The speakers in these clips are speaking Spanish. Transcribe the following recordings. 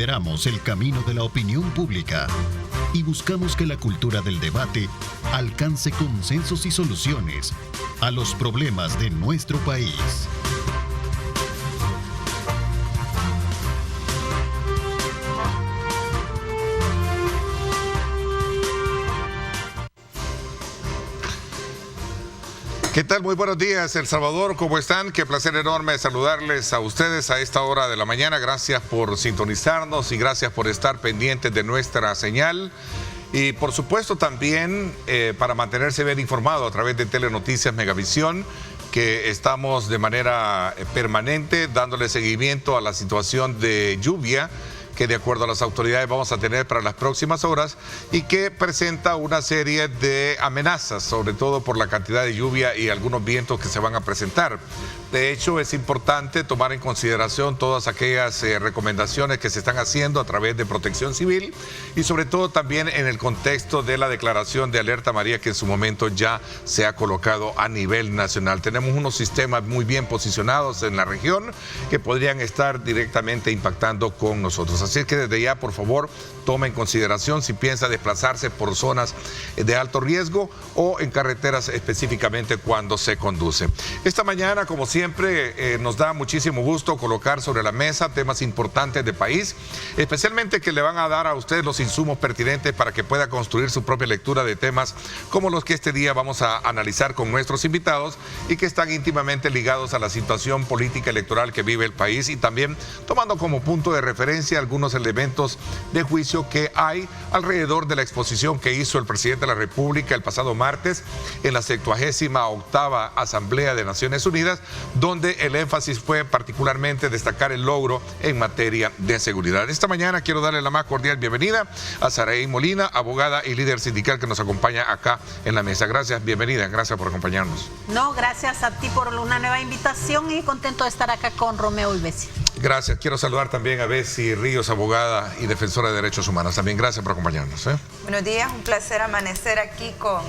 lideramos el camino de la opinión pública y buscamos que la cultura del debate alcance consensos y soluciones a los problemas de nuestro país. ¿Qué tal? Muy buenos días, El Salvador. ¿Cómo están? Qué placer enorme saludarles a ustedes a esta hora de la mañana. Gracias por sintonizarnos y gracias por estar pendientes de nuestra señal. Y por supuesto también para mantenerse bien informado a través de Telenoticias Megavisión, que estamos de manera permanente dándole seguimiento a la situación de lluvia que de acuerdo a las autoridades vamos a tener para las próximas horas y que presenta una serie de amenazas, sobre todo por la cantidad de lluvia y algunos vientos que se van a presentar. De hecho, es importante tomar en consideración todas aquellas recomendaciones que se están haciendo a través de Protección Civil y sobre todo también en el contexto de la declaración de alerta amarilla que en su momento ya se ha colocado a nivel nacional. Tenemos unos sistemas muy bien posicionados en la región que podrían estar directamente impactando con nosotros. Así que desde ya, por favor, tome en consideración si piensa desplazarse por zonas de alto riesgo o en carreteras específicamente cuando se conduce. Esta mañana, como siempre, nos da muchísimo gusto colocar sobre la mesa temas importantes de país, especialmente que le van a dar a usted los insumos pertinentes para que pueda construir su propia lectura de temas como los que este día vamos a analizar con nuestros invitados y que están íntimamente ligados a la situación política electoral que vive el país y también tomando como punto de referencia algunos elementos de juicio que hay alrededor de la exposición que hizo el presidente de la República el pasado martes en la 78ª Asamblea de Naciones Unidas, donde el énfasis fue particularmente destacar el logro en materia de seguridad. Esta mañana quiero darle la más cordial bienvenida a Saraí Molina, abogada y líder sindical que nos acompaña acá en la mesa. Gracias, bienvenida, gracias por acompañarnos. No, gracias a ti por una nueva invitación y contento de estar acá con Romeo y Bessi. Gracias. Quiero saludar también a Bessi Ríos, abogada y defensora de derechos humanos. También gracias por acompañarnos. Buenos días, un placer amanecer aquí con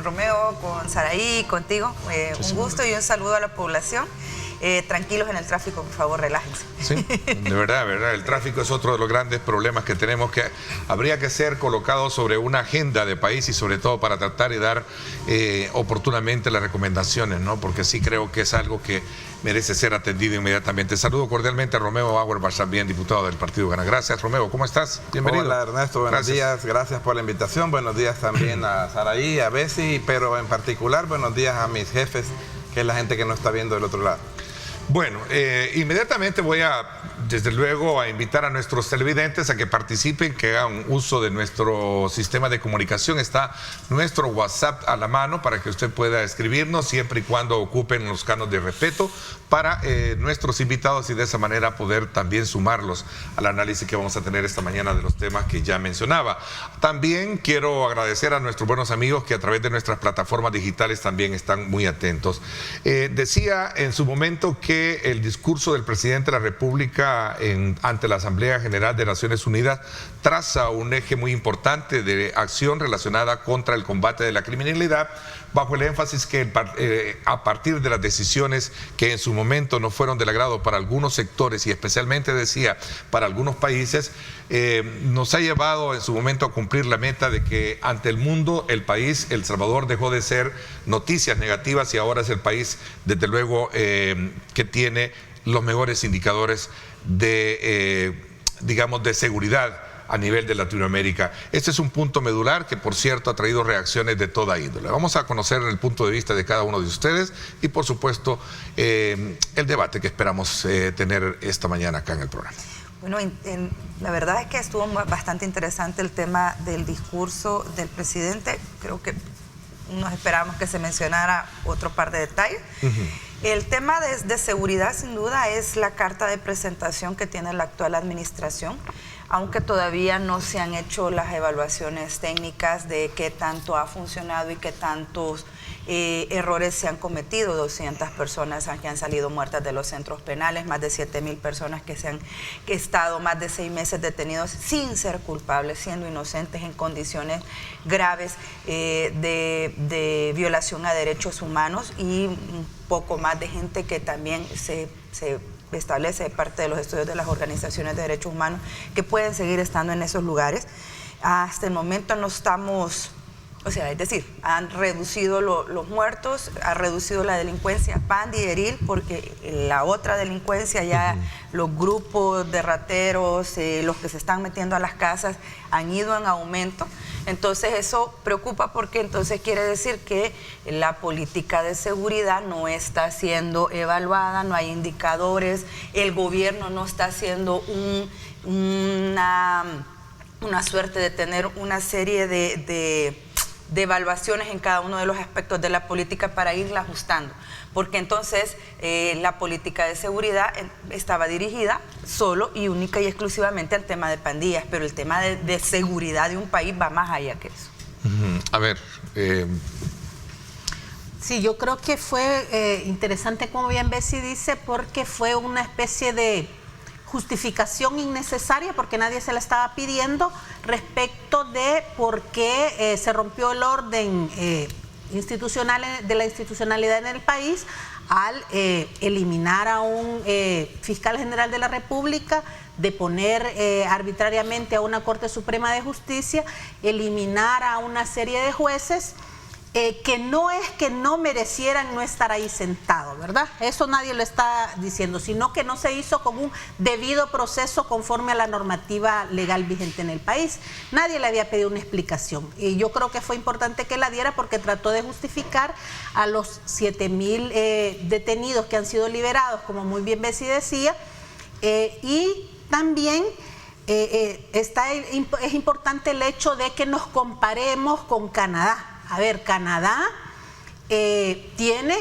Romeo, con Saraí, contigo. Un gusto y un saludo a la población. Tranquilos en el tráfico, por favor, relájense. Sí, de verdad, el tráfico es otro de los grandes problemas que tenemos, que habría que ser colocado sobre una agenda de país y sobre todo para tratar de dar oportunamente las recomendaciones, ¿no? Porque sí creo que es algo que merece ser atendido inmediatamente. Saludo cordialmente a Romeo Auerbach, también diputado del Partido Gana. Gracias, Romeo, ¿cómo estás? Bienvenido. Hola, Ernesto, buenos días, gracias por la invitación. Buenos días también a Saraí, a Bessi, pero en particular buenos días a mis jefes, que es la gente que nos está viendo del otro lado. Bueno, inmediatamente voy desde luego, a invitar a nuestros televidentes a que participen, que hagan uso de nuestro sistema de comunicación. Está nuestro WhatsApp a la mano para que usted pueda escribirnos siempre y cuando ocupen los cánones de respeto para nuestros invitados y de esa manera poder también sumarlos al análisis que vamos a tener esta mañana de los temas que ya mencionaba. También quiero agradecer a nuestros buenos amigos que a través de nuestras plataformas digitales también están muy atentos. Decía en su momento que el discurso del presidente de la República ante la Asamblea General de Naciones Unidas traza un eje muy importante de acción relacionada contra el combate de la criminalidad, bajo el énfasis que a partir de las decisiones que en su momento no fueron del agrado para algunos sectores y especialmente, decía, para algunos países, nos ha llevado en su momento a cumplir la meta de que ante el mundo el país, El Salvador, dejó de ser noticias negativas y ahora es el país, desde luego, que tiene los mejores indicadores de, digamos, de seguridad a nivel de Latinoamérica. Este es un punto medular que, por cierto, ha traído reacciones de toda índole. Vamos a conocer el punto de vista de cada uno de ustedes y, por supuesto, el debate que esperamos tener esta mañana acá en el programa. Bueno, la verdad es que estuvo bastante interesante el tema del discurso del presidente. Creo que nos esperábamos que se mencionara otro par de detalles. El tema de seguridad, sin duda, es la carta de presentación que tiene la actual administración, aunque todavía no se han hecho las evaluaciones técnicas de qué tanto ha funcionado y qué tantos errores se han cometido. 200 personas que han salido muertas de los centros penales, más de 7,000 personas que han estado más de 6 meses detenidos sin ser culpables, siendo inocentes en condiciones graves de violación a derechos humanos, y un poco más de gente que también se establece de parte de los estudios de las organizaciones de derechos humanos que pueden seguir estando en esos lugares. Hasta el momento no estamos, o sea, es decir, han reducido los muertos, ha reducido la delincuencia pandilleril, porque la otra delincuencia ya, los grupos de rateros, los que se están metiendo a las casas, han ido en aumento. Entonces eso preocupa, porque entonces quiere decir que la política de seguridad no está siendo evaluada, no hay indicadores, el gobierno no está haciendo una suerte de tener una serie de evaluaciones en cada uno de los aspectos de la política para irla ajustando, porque entonces la política de seguridad estaba dirigida solo y única y exclusivamente al tema de pandillas, pero el tema de seguridad de un país va más allá que eso. A ver... Sí, yo creo que fue interesante, como bien Bessie dice, porque fue una especie de justificación innecesaria, porque nadie se la estaba pidiendo, respecto de por qué se rompió el orden institucional de la institucionalidad en el país al eliminar a un fiscal general de la República, de poner arbitrariamente a una Corte Suprema de Justicia, eliminar a una serie de jueces que no es que no merecieran no estar ahí sentados, ¿verdad? Eso nadie lo está diciendo, sino que no se hizo con un debido proceso conforme a la normativa legal vigente en el país. Nadie le había pedido una explicación, y yo creo que fue importante que la diera, porque trató de justificar a los 7,000 detenidos que han sido liberados, como muy bien Bessie decía, y también es importante el hecho de que nos comparemos con Canadá. A ver, Canadá tiene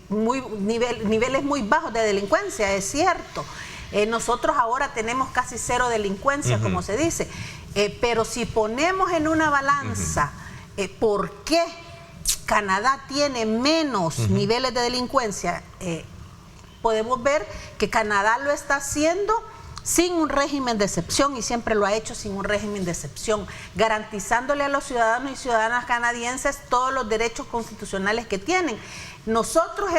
niveles muy bajos de delincuencia, es cierto. Nosotros ahora tenemos casi cero delincuencia, como se dice. Pero si ponemos en una balanza por qué Canadá tiene menos niveles de delincuencia, podemos ver que Canadá lo está haciendo sin un régimen de excepción, y siempre lo ha hecho sin un régimen de excepción, garantizándole a los ciudadanos y ciudadanas canadienses todos los derechos constitucionales que tienen. Nosotros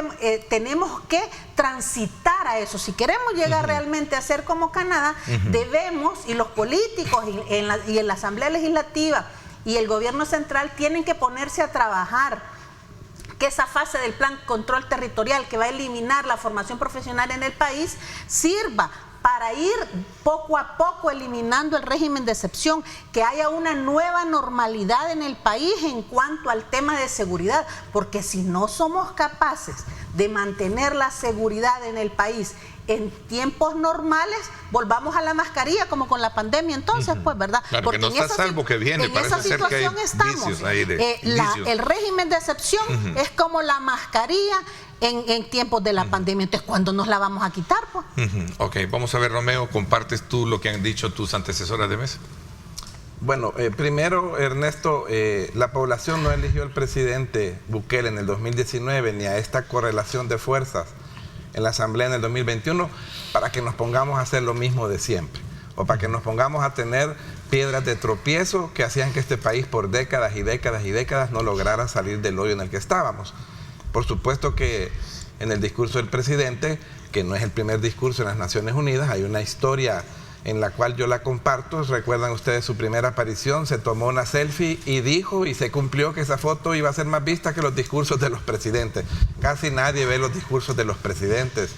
tenemos que transitar a eso. Si queremos llegar realmente a ser como Canadá, debemos, y los políticos y en la Asamblea Legislativa y el gobierno central tienen que ponerse a trabajar que esa fase del plan control territorial, que va a eliminar la formación profesional en el país, sirva para ir poco a poco eliminando el régimen de excepción, que haya una nueva normalidad en el país en cuanto al tema de seguridad, porque si no somos capaces de mantener la seguridad en el país en tiempos normales, volvamos a la mascarilla como con la pandemia entonces, pues, ¿verdad? Claro, porque que no está salvo que viene, en parece esa ser que hay situación estamos. vicios ahí El régimen de excepción es como la mascarilla en tiempos de la pandemia. Entonces, ¿cuándo nos la vamos a quitar, pues? Ok, vamos a ver, Romeo, ¿compartes tú lo que han dicho tus antecesoras de mesa? Bueno, primero, Ernesto, la población no eligió al presidente Bukele en el 2019 ni a esta correlación de fuerzas en la Asamblea en el 2021 para que nos pongamos a hacer lo mismo de siempre, o para que nos pongamos a tener piedras de tropiezo que hacían que este país por décadas y décadas y décadas no lograra salir del hoyo en el que estábamos. Por supuesto que en el discurso del presidente, que no es el primer discurso en las Naciones Unidas, hay una historia en la cual yo la comparto. Recuerdan ustedes su primera aparición, se tomó una selfie y dijo, y se cumplió, que esa foto iba a ser más vista que los discursos de los presidentes. Casi nadie ve los discursos de los presidentes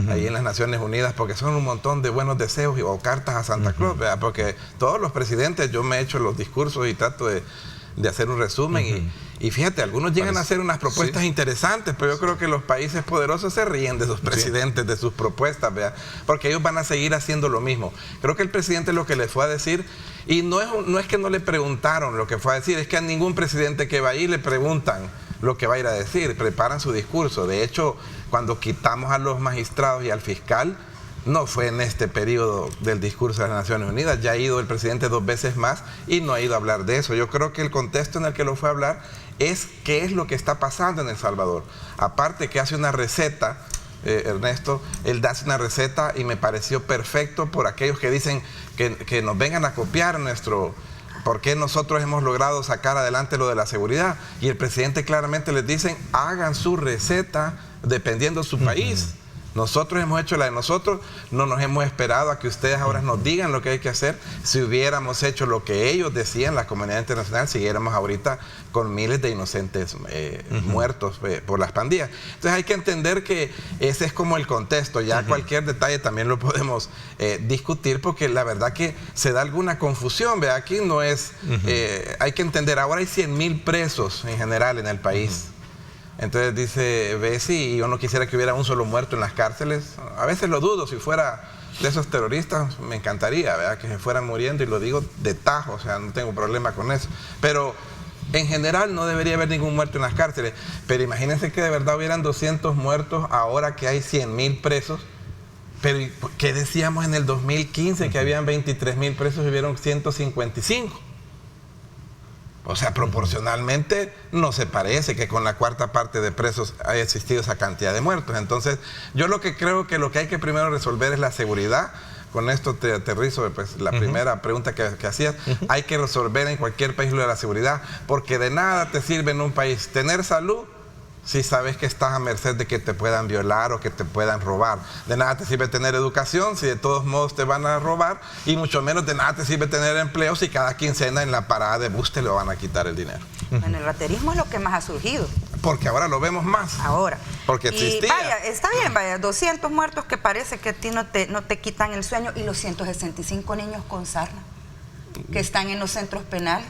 ahí en las Naciones Unidas, porque son un montón de buenos deseos o cartas a Santa Claus, ¿verdad? Porque todos los presidentes, yo me he hecho los discursos y trato de hacer un resumen y fíjate, algunos llegan a hacer unas propuestas interesantes, pero yo creo que los países poderosos se ríen de sus presidentes, de sus propuestas, ¿verdad? Porque ellos van a seguir haciendo lo mismo. Creo que el presidente lo que le fue a decir, y no es que no le preguntaron lo que fue a decir, es que a ningún presidente que va ahí le preguntan lo que va a ir a decir, preparan su discurso. De hecho, cuando quitamos a los magistrados y al fiscal, no fue en este periodo del discurso de las Naciones Unidas, ya ha ido el presidente 2 veces más y no ha ido a hablar de eso. Yo creo que el contexto en el que lo fue a hablar es qué es lo que está pasando en El Salvador. Aparte que hace una receta, Ernesto, él hace una receta y me pareció perfecto por aquellos que dicen que nos vengan a copiar por qué nosotros hemos logrado sacar adelante lo de la seguridad. Y el presidente claramente les dice, hagan su receta dependiendo de su país. Nosotros hemos hecho la de nosotros, no nos hemos esperado a que ustedes ahora nos digan lo que hay que hacer. Si hubiéramos hecho lo que ellos decían, la comunidad internacional, siguiéramos ahorita con miles de inocentes muertos por las pandillas. Entonces hay que entender que ese es como el contexto. Ya cualquier detalle también lo podemos discutir, porque la verdad que se da alguna confusión. ¿Ve? Aquí no es, hay que entender, ahora hay 100.000 presos en general en el país. Entonces dice Bessie, y yo no quisiera que hubiera un solo muerto en las cárceles. A veces lo dudo, si fuera de esos terroristas me encantaría, ¿verdad?, que se fueran muriendo, y lo digo de tajo, o sea, no tengo problema con eso. Pero en general no debería haber ningún muerto en las cárceles. Pero imagínense que de verdad hubieran 200 muertos ahora que hay 100.000 presos. Pero ¿qué decíamos en el 2015? Que habían 23.000 presos y hubieron 155. O sea, proporcionalmente no se parece que con la cuarta parte de presos haya existido esa cantidad de muertos. Entonces, yo lo que creo que lo que hay que primero resolver es la seguridad. Con esto te aterrizo pues, la primera pregunta que hacías. Hay que resolver en cualquier país lo de la seguridad, porque de nada te sirve en un país tener salud si sabes que estás a merced de que te puedan violar o que te puedan robar. De nada te sirve tener educación si de todos modos te van a robar, y mucho menos de nada te sirve tener empleo si cada quincena en la parada de bus te lo van a quitar el dinero. Bueno, el raterismo es lo que más ha surgido. Porque ahora lo vemos más. Ahora. Porque existía. Y vaya, está bien, vaya, 200 muertos que parece que a ti no te quitan el sueño, y los 165 niños con sarna que están en los centros penales.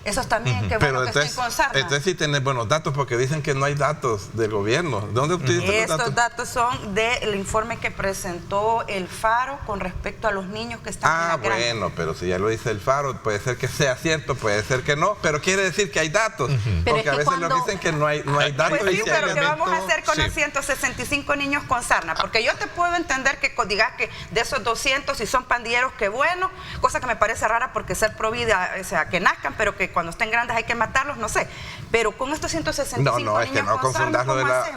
Esos también, qué bueno que estén con sarna. Entonces sí tenés buenos datos, porque dicen que no hay datos del gobierno. ¿De dónde obtuviste los datos? Estos datos son del informe que presentó el Faro con respecto a los niños que están en la granja. Bueno, pero si ya lo dice el Faro, puede ser que sea cierto, puede ser que no, pero quiere decir que hay datos. Porque a veces nos dicen que no hay datos. Pues sí, pero ¿qué vamos a hacer con los 165 niños con sarna? Porque yo te puedo entender que digas que de esos 200, si son pandilleros, qué bueno, cosa que me parece rara, porque ser pro vida, o sea, que nazcan, pero que cuando estén grandes hay que matarlos, no sé. Pero con estos 165 niños con sarna, es que no confundas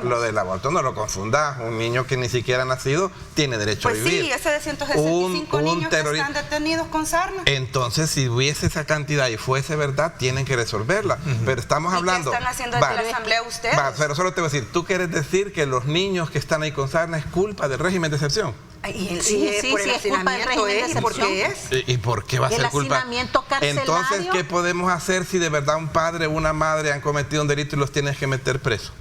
lo del aborto, no lo confundas. Un niño que ni siquiera ha nacido tiene derecho a vivir. Pues sí, ese de 165 niños que están detenidos con sarna. Entonces, si hubiese esa cantidad y fuese verdad, tienen que resolverla. Pero estamos hablando... ¿Qué están haciendo desde la asamblea ustedes? Pero solo te voy a decir, ¿tú quieres decir que los niños que están ahí con sarna es culpa del régimen de excepción? Sí, por el hacinamiento es, ¿por qué es? ¿Y por qué va a ser culpa? El hacinamiento carcelario. Entonces, ¿qué podemos hacer si de verdad un padre o una madre han cometido un delito y los tienes que meter presos?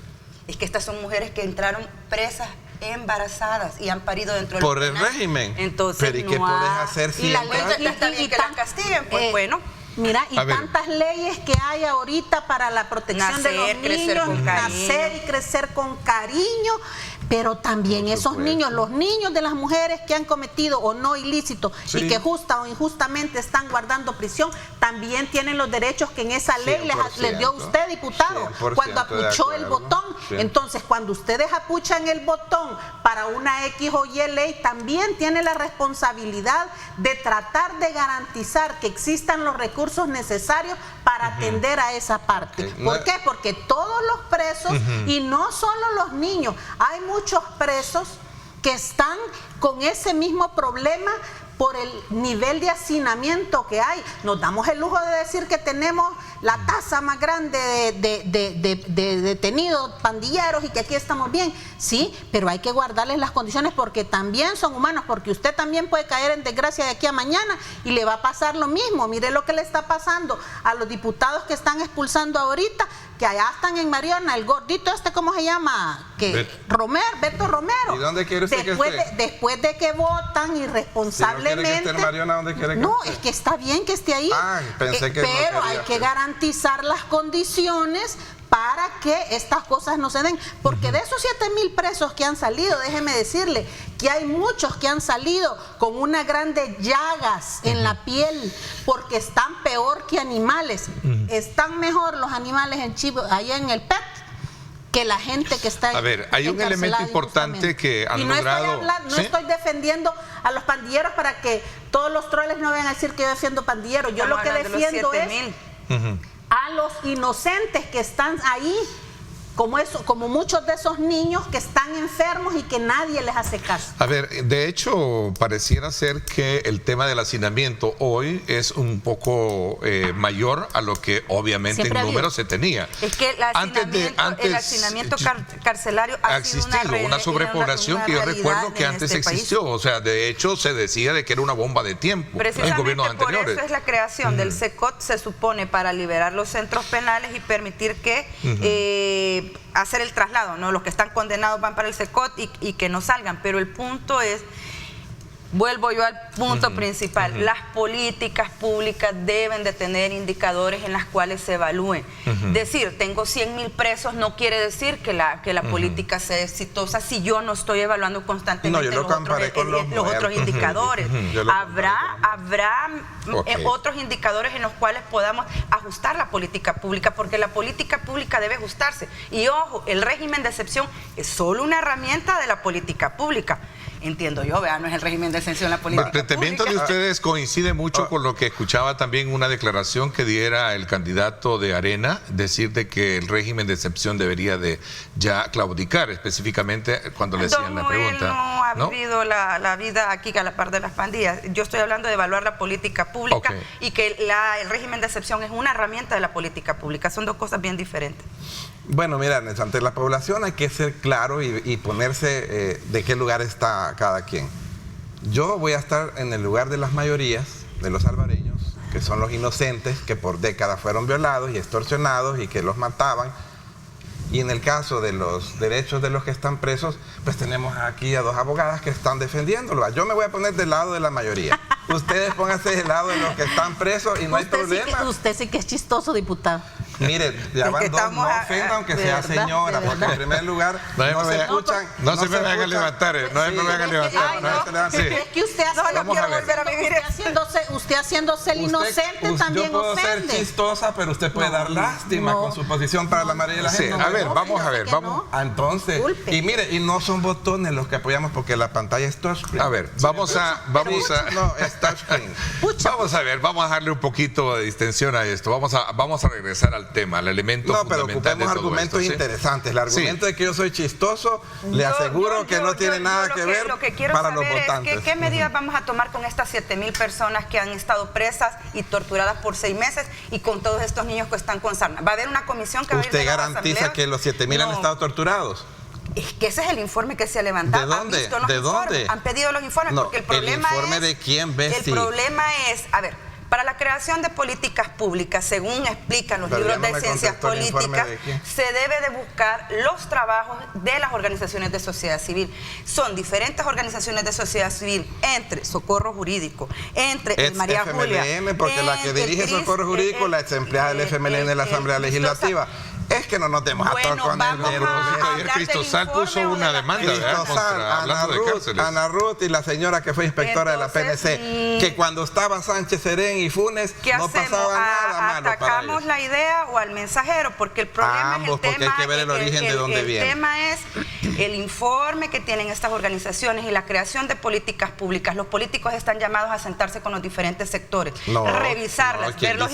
Es que estas son mujeres que entraron presas embarazadas y han parido dentro del por el régimen. Entonces, pero ¿y qué podés hacer si está bien que las castiguen? Pues bueno. Mira, y tantas leyes que hay ahorita para la protección de los niños, nacer y crecer con cariño, pero también esos niños, los niños de las mujeres que han cometido o no ilícito y que justa o injustamente están guardando prisión, también tienen los derechos que en esa ley les dio usted, diputado, cuando apuchó el botón. Entonces, cuando ustedes apuchan el botón para una X o Y ley, también tiene la responsabilidad de tratar de garantizar que existan los recursos necesarios para atender a esa parte. ¿Por qué? Porque todos los presos, y no solo los niños, hay muchos presos que están con ese mismo problema por el nivel de hacinamiento que hay. Nos damos el lujo de decir que tenemos la tasa más grande de detenidos pandilleros y que aquí estamos bien, sí, pero hay que guardarles las condiciones, porque también son humanos, porque usted también puede caer en desgracia de aquí a mañana y le va a pasar lo mismo. Mire lo que le está pasando a los diputados que están expulsando ahorita, que allá están en Mariona, el gordito ¿cómo se llama? Beto Romero. ¿Y dónde quiere usted después de que votan irresponsablemente. Si no quiere que esté en Mariona, ¿dónde quiere que esté? No, es que está bien que esté ahí. Pensé que pero no hay que garantizar las condiciones para que estas cosas no se den, porque de esos 7.000 presos que han salido, déjeme decirle que hay muchos que han salido con unas grandes llagas en la piel, porque están peor que animales. Están mejor los animales en Chivo, allá en el PET, que la gente que está. A ver, hay un elemento importante que han logrado. No estoy defendiendo a los pandilleros para que todos los troles no vayan a decir que yo defiendo pandilleros. Yo lo que defiendo es a los inocentes que están ahí como muchos de esos niños que están enfermos y que nadie les hace caso. A ver, de hecho, pareciera ser que el tema del hacinamiento hoy es un poco mayor a lo que obviamente en número se tenía. Es que el hacinamiento carcelario ha existido una sobrepoblación que yo recuerdo que antes existió. O sea, de hecho, se decía de que era una bomba de tiempo en gobiernos anteriores. Por eso es la creación del CECOT, se supone, para liberar los centros penales y permitir que hacer el traslado, ¿no? Los que están condenados van para el CECOT y que no salgan, pero el punto es, vuelvo yo al punto principal, las políticas públicas deben de tener indicadores en las cuales se evalúen. Decir, tengo 100,000 presos no quiere decir que la política sea exitosa si yo no estoy evaluando constantemente los otros indicadores. Habrá otros indicadores en los cuales podamos ajustar la política pública, porque la política pública debe ajustarse. Y ojo, el régimen de excepción es solo una herramienta de la política pública. Entiendo yo, no es el régimen de excepción la política pública. El planteamiento de ustedes coincide mucho con lo que escuchaba también una declaración que diera el candidato de Arena, decir de que el régimen de excepción debería de ya claudicar, específicamente cuando le hacían la pregunta. Él no ha vivido la vida aquí a la par de las pandillas. Yo estoy hablando de evaluar la política pública y que el régimen de excepción es una herramienta de la política pública. Son dos cosas bien diferentes. Bueno, mira, ante la población hay que ser claro y ponerse de qué lugar está cada quien. Yo voy a estar en el lugar de las mayorías, de los salvadoreños, que son los inocentes, que por décadas fueron violados y extorsionados y que los mataban. Y en el caso de los derechos de los que están presos, pues tenemos aquí a dos abogadas que están defendiéndolo. Yo me voy a poner del lado de la mayoría. Ustedes pónganse del lado de los que están presos y no hay problema. Usted sí que es chistoso, diputado. Mire, ya van dos, no ofenda aunque sea señora, porque en primer lugar no se escuchan. No se me van a levantar, no se me van a levantar. Es que usted haciéndose el inocente también ofende. Yo puedo ser chistosa, pero usted puede dar lástima con su posición para la mayoría de la gente. A ver, vamos a ver, vamos. Entonces, y mire, y no son botones los que apoyamos porque la pantalla es touchscreen. A ver, vamos a no, es touchscreen. Vamos a ver, vamos a darle un poquito de distensión a esto. Vamos a regresar al tema, al elemento fundamental. No, pero ocupemos argumentos interesantes. El argumento de que yo soy chistoso, le aseguro que no tiene nada que ver para los votantes. ¿Qué medidas vamos a tomar con estas 7,000 personas que han estado presas y torturadas por 6 meses y con todos estos niños que están con sarna? Va a haber una comisión que va a ir de la ¿Usted garantiza que los 7,000 han estado torturados? Es que ese es el informe que se ha levantado. ¿De dónde? ¿De dónde? Han pedido los informes, porque el problema ¿el informe de quién, Bessie? El problema es, a ver, para la creación de políticas públicas, según explican los libros de ciencias políticas, se debe de buscar los trabajos de las organizaciones de sociedad civil. Son diferentes organizaciones de sociedad civil, entre Socorro Jurídico, entre el María Julia, porque la que dirige Socorro Jurídico, la ex empleada del FMLN de la Asamblea Legislativa. Es que no nos demos a tocar con el miedo. Ayer Cristosal puso una demanda hablando de cárceles. Ana Ruth y la señora que fue inspectora de la PNC, que cuando estaba Sánchez Serén y Funes no pasaba nada malo. ¿Atacamos la idea o al mensajero? Porque el problema es el tema, porque hay que ver el origen de dónde viene. El tema es el informe que tienen estas organizaciones y la creación de políticas públicas. Los políticos están llamados a sentarse con los diferentes sectores, revisarlas, verlos.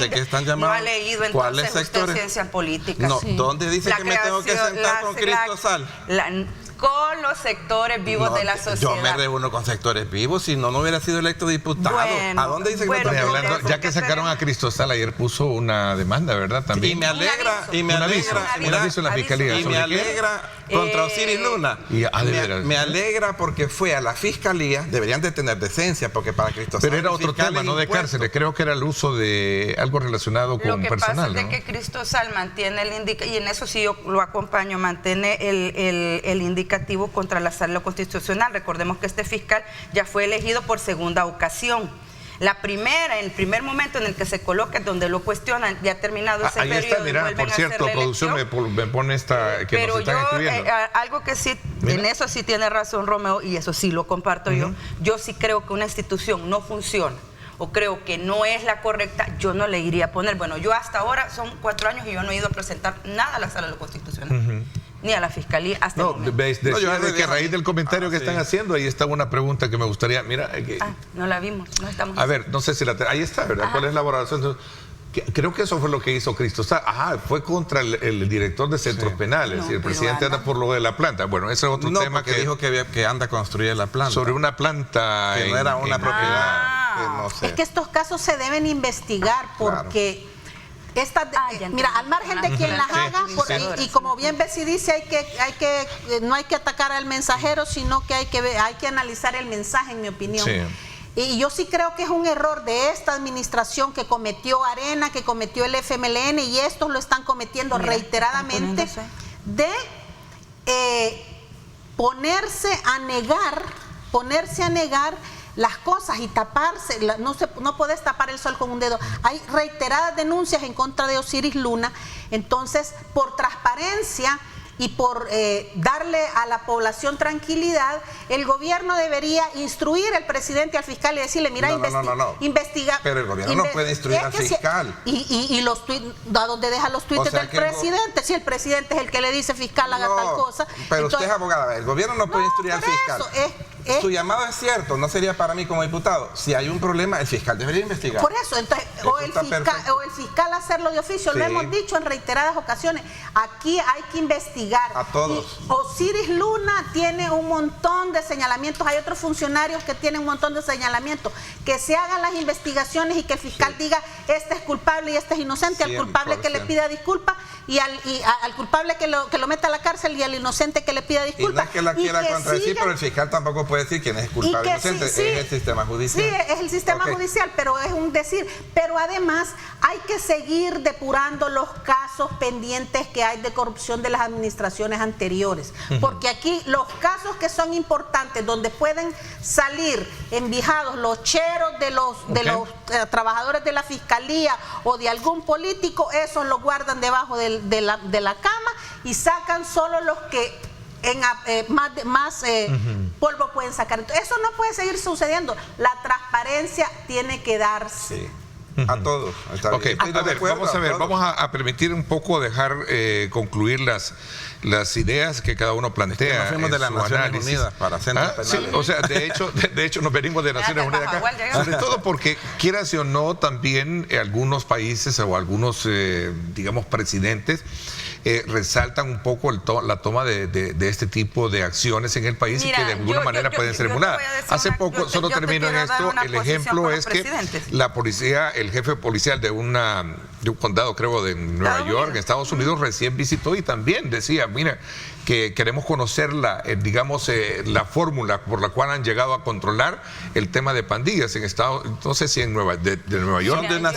No ha leído entonces usted ciencias políticas. No, ¿dónde dice que me tengo que sentar con Cristosal? Con los sectores vivos de la sociedad. Yo me reúno con sectores vivos, si no hubiera sido electo diputado. Bueno, ¿a dónde dice que me tengo que hablando, ya que sacaron a Cristosal, ayer puso una demanda, ¿verdad? También. Y me alegra, un aviso en la fiscalía. Y me alegra contra Osiris Luna. Me alegra porque fue a la fiscalía, deberían de tener decencia, porque para Cristosal. Pero era otro tema, no de cárceles, creo que era el uso de algo relacionado con personal. Lo que pasa es que Cristosal mantiene el indicativo, y en eso sí yo lo acompaño, mantiene el indicativo contra la sala constitucional. Recordemos que este fiscal ya fue elegido por segunda ocasión. El primer momento en el que se coloca, donde lo cuestionan, ya ha terminado ese periodo. Ahí está, mira, por cierto, producción me pone esta que nos están escribiendo. Algo que sí, en eso sí tiene razón Romeo, y eso sí lo comparto yo. Yo sí creo que una institución no funciona, o creo que no es la correcta, yo no le iría a poner. Bueno, yo hasta ahora son 4 años y yo no he ido a presentar nada a la sala de lo constitucional. Ni a la fiscalía hasta el momento. Yo de que a raíz del comentario que están haciendo, ahí está una pregunta que me gustaría, mira. No la vimos, no estamos. A ver, no sé si ahí está, ¿verdad? ¿Cuál es la valoración? Creo que eso fue lo que hizo Cristo. Fue contra el director de centros penales, y el presidente anda por lo de la planta. Bueno, ese es otro tema que dijo que anda a construir la planta. Sobre una planta que no era una propiedad. No sé. Es que estos casos se deben investigar porque... mira, al margen de quien las haga, y como bien Bessie dice, no hay que atacar al mensajero, sino que hay que analizar el mensaje, en mi opinión. Sí. Y yo sí creo que es un error de esta administración que cometió Arena, que cometió el FMLN, y estos lo están cometiendo reiteradamente, de ponerse a negar las cosas y taparse. No puedes tapar el sol con un dedo. Hay reiteradas denuncias en contra de Osiris Luna. Entonces, por transparencia y por darle a la población tranquilidad, el gobierno debería instruir al presidente y al fiscal y decirle, mira, investiga. Pero el gobierno no puede instruir al fiscal. Y los ¿a dónde deja los tuites del presidente? Si el presidente es el que le dice, fiscal, haga tal cosa. Pero entonces, usted es abogada, el gobierno no puede instruir al fiscal. Su llamado es cierto, no sería para mí como diputado. Si hay un problema, el fiscal debería investigar. Por eso, entonces, o el fiscal hacerlo de oficio, lo hemos dicho en reiteradas ocasiones. Aquí hay que investigar. A todos. Osiris Luna tiene un montón de señalamientos, hay otros funcionarios que tienen un montón de señalamientos. Que se hagan las investigaciones y que el fiscal diga, este es culpable y este es inocente, al culpable que le pida disculpas y al culpable que lo meta a la cárcel y al inocente que le pida disculpas. Y no es que la quiera contradecir, pero el fiscal tampoco puede decir quién es culpable o inocente, es el sistema judicial. Sí, es el sistema judicial, pero es un decir. Pero además hay que seguir depurando los casos pendientes que hay de corrupción de las administraciones anteriores. Porque aquí los casos que son importantes, donde pueden salir envijados los cheros de los trabajadores de la fiscalía o de algún político, esos los guardan debajo de la cama y sacan solo los que más polvo pueden sacar. Entonces, eso no puede seguir sucediendo. La transparencia tiene que darse. Sí. A todos. Vamos a permitir un poco dejar concluir las ideas que cada uno plantea. Nos fuimos de las Naciones Unidas para centros penales. Sí, o sea, de hecho nos venimos de Naciones Unidas acá. Sobre todo porque, quieras o no, también algunos países o algunos, digamos, presidentes resaltan un poco la toma de este tipo de acciones en el país. Mira, y que de alguna manera pueden ser emuladas. Hace poco, solo termino en esto, el ejemplo es que la policía, el jefe policial de un condado, creo, de Nueva York, en Estados Unidos, recién visitó y también decía, mira, que queremos conocer la fórmula por la cual han llegado a controlar el tema de pandillas en Estados Unidos. Entonces, si de Nueva York, de una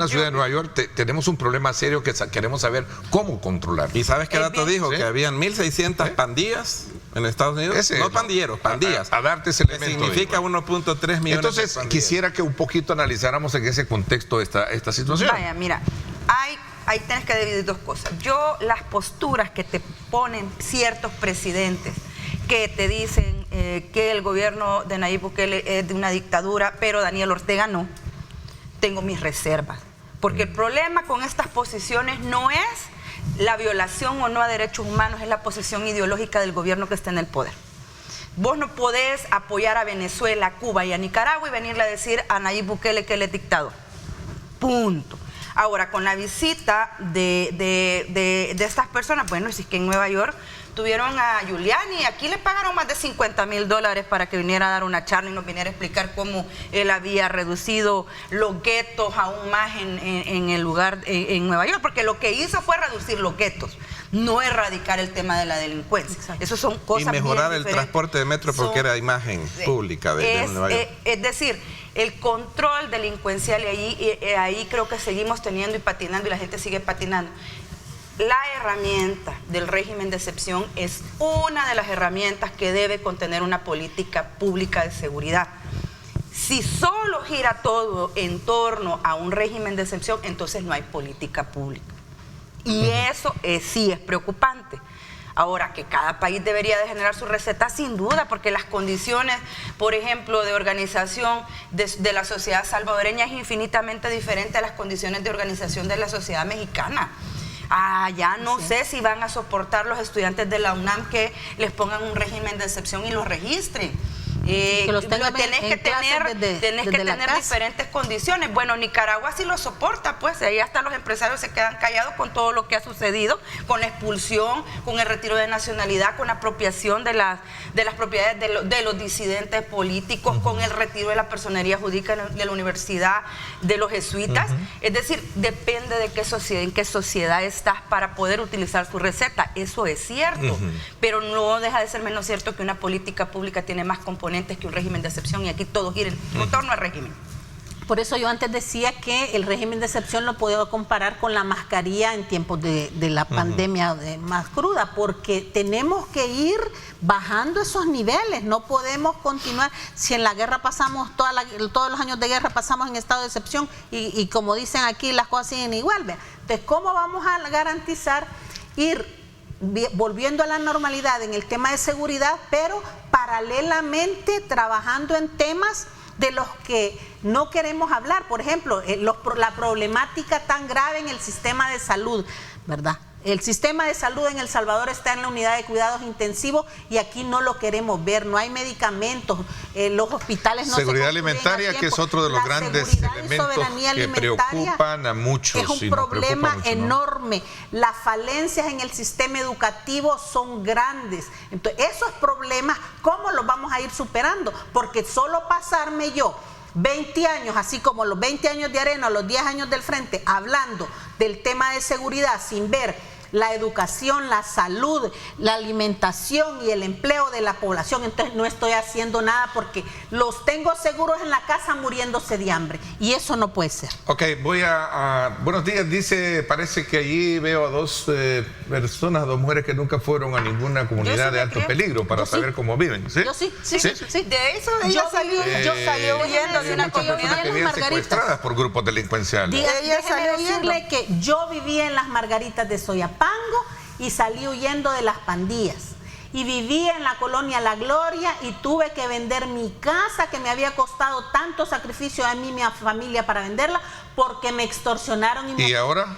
ciudad de Nueva York, tenemos un problema serio que queremos saber cómo controlar. ¿Y sabes qué dato dijo? Que habían 1.600 pandillas en Estados Unidos. No pandilleros, pandillas. A darte ese elemento. Significa 1.3 millones. Entonces, quisiera que un poquito analizáramos en ese contexto esta situación. Vaya, mira, ahí tienes que dividir dos cosas. Las posturas que te ponen ciertos presidentes que te dicen que el gobierno de Nayib Bukele es de una dictadura, pero Daniel Ortega no, tengo mis reservas. Porque el problema con estas posiciones no es la violación o no a derechos humanos, es la posición ideológica del gobierno que está en el poder. Vos no podés apoyar a Venezuela, a Cuba y a Nicaragua y venirle a decir a Nayib Bukele que él es dictador. Punto. Ahora, con la visita de estas personas, bueno, si es que en Nueva York tuvieron a Giuliani, aquí le pagaron más de $50,000 para que viniera a dar una charla y nos viniera a explicar cómo él había reducido los guetos aún más en el lugar, en Nueva York, porque lo que hizo fue reducir los guetos, no erradicar el tema de la delincuencia. Exacto. Eso son cosas y mejorar el transporte de metro porque era imagen pública de Nueva York. Es decir, el control delincuencial, y ahí creo que seguimos teniendo y patinando y la gente sigue patinando. La herramienta del régimen de excepción es una de las herramientas que debe contener una política pública de seguridad. Si solo gira todo en torno a un régimen de excepción, entonces no hay política pública. Y eso sí es preocupante. Ahora, que cada país debería de generar su receta, sin duda, porque las condiciones, por ejemplo, de organización de la sociedad salvadoreña es infinitamente diferente a las condiciones de organización de la sociedad mexicana. Ya no sé si van a soportar los estudiantes de la UNAM que les pongan un régimen de excepción y los registren. Que los tengan tenés que tener diferentes condiciones. Bueno, Nicaragua sí lo soporta, pues ahí hasta los empresarios se quedan callados con todo lo que ha sucedido, con la expulsión, con el retiro de nacionalidad, con la apropiación de las propiedades de los disidentes políticos, con el retiro de la personería jurídica de la universidad, de los jesuitas. Es decir, depende de en qué sociedad estás para poder utilizar su receta. Eso es cierto, pero no deja de ser menos cierto que una política pública tiene más componentes que un régimen de excepción, y aquí todo gira en torno al régimen. Por eso yo antes decía que el régimen de excepción lo puedo comparar con la mascarilla en tiempos de la pandemia más cruda, porque tenemos que ir bajando esos niveles. No podemos continuar. Si en la guerra pasamos, todos los años de guerra pasamos en estado de excepción y como dicen aquí, las cosas siguen igual. ¿Ve? Entonces, ¿cómo vamos a garantizar ir volviendo a la normalidad en el tema de seguridad, pero paralelamente trabajando en temas de los que no queremos hablar? Por ejemplo, la problemática tan grave en el sistema de salud, ¿verdad? El sistema de salud en El Salvador está en la unidad de cuidados intensivos y aquí no lo queremos ver, no hay medicamentos, los hospitales no seguridad se alimentaria, que es otro de los grandes elementos que preocupan a muchos. Es un problema enorme. Las falencias en el sistema educativo son grandes. Entonces, esos problemas, ¿cómo los vamos a ir superando? Porque solo pasarme yo 20 años, así como los 20 años de Arena, los 10 años del Frente, hablando del tema de seguridad sin ver la educación, la salud, la alimentación y el empleo de la población, entonces no estoy haciendo nada porque los tengo seguros en la casa muriéndose de hambre, y eso no puede ser. Ok, buenos días, dice, parece que allí veo a dos personas, dos mujeres que nunca fueron a ninguna comunidad de alto peligro para saber cómo viven. ¿Sí? Yo sí. De eso ella salió huyendo de una comunidad que viven secuestradas por grupos delincuenciales. Déjeme decirle que yo vivía en las Margaritas de Soyapango y salí huyendo de las pandillas. Y vivía en la colonia La Gloria y tuve que vender mi casa, que me había costado tanto sacrificio a mí y mi familia para venderla, porque me extorsionaron. ¿Y ahora?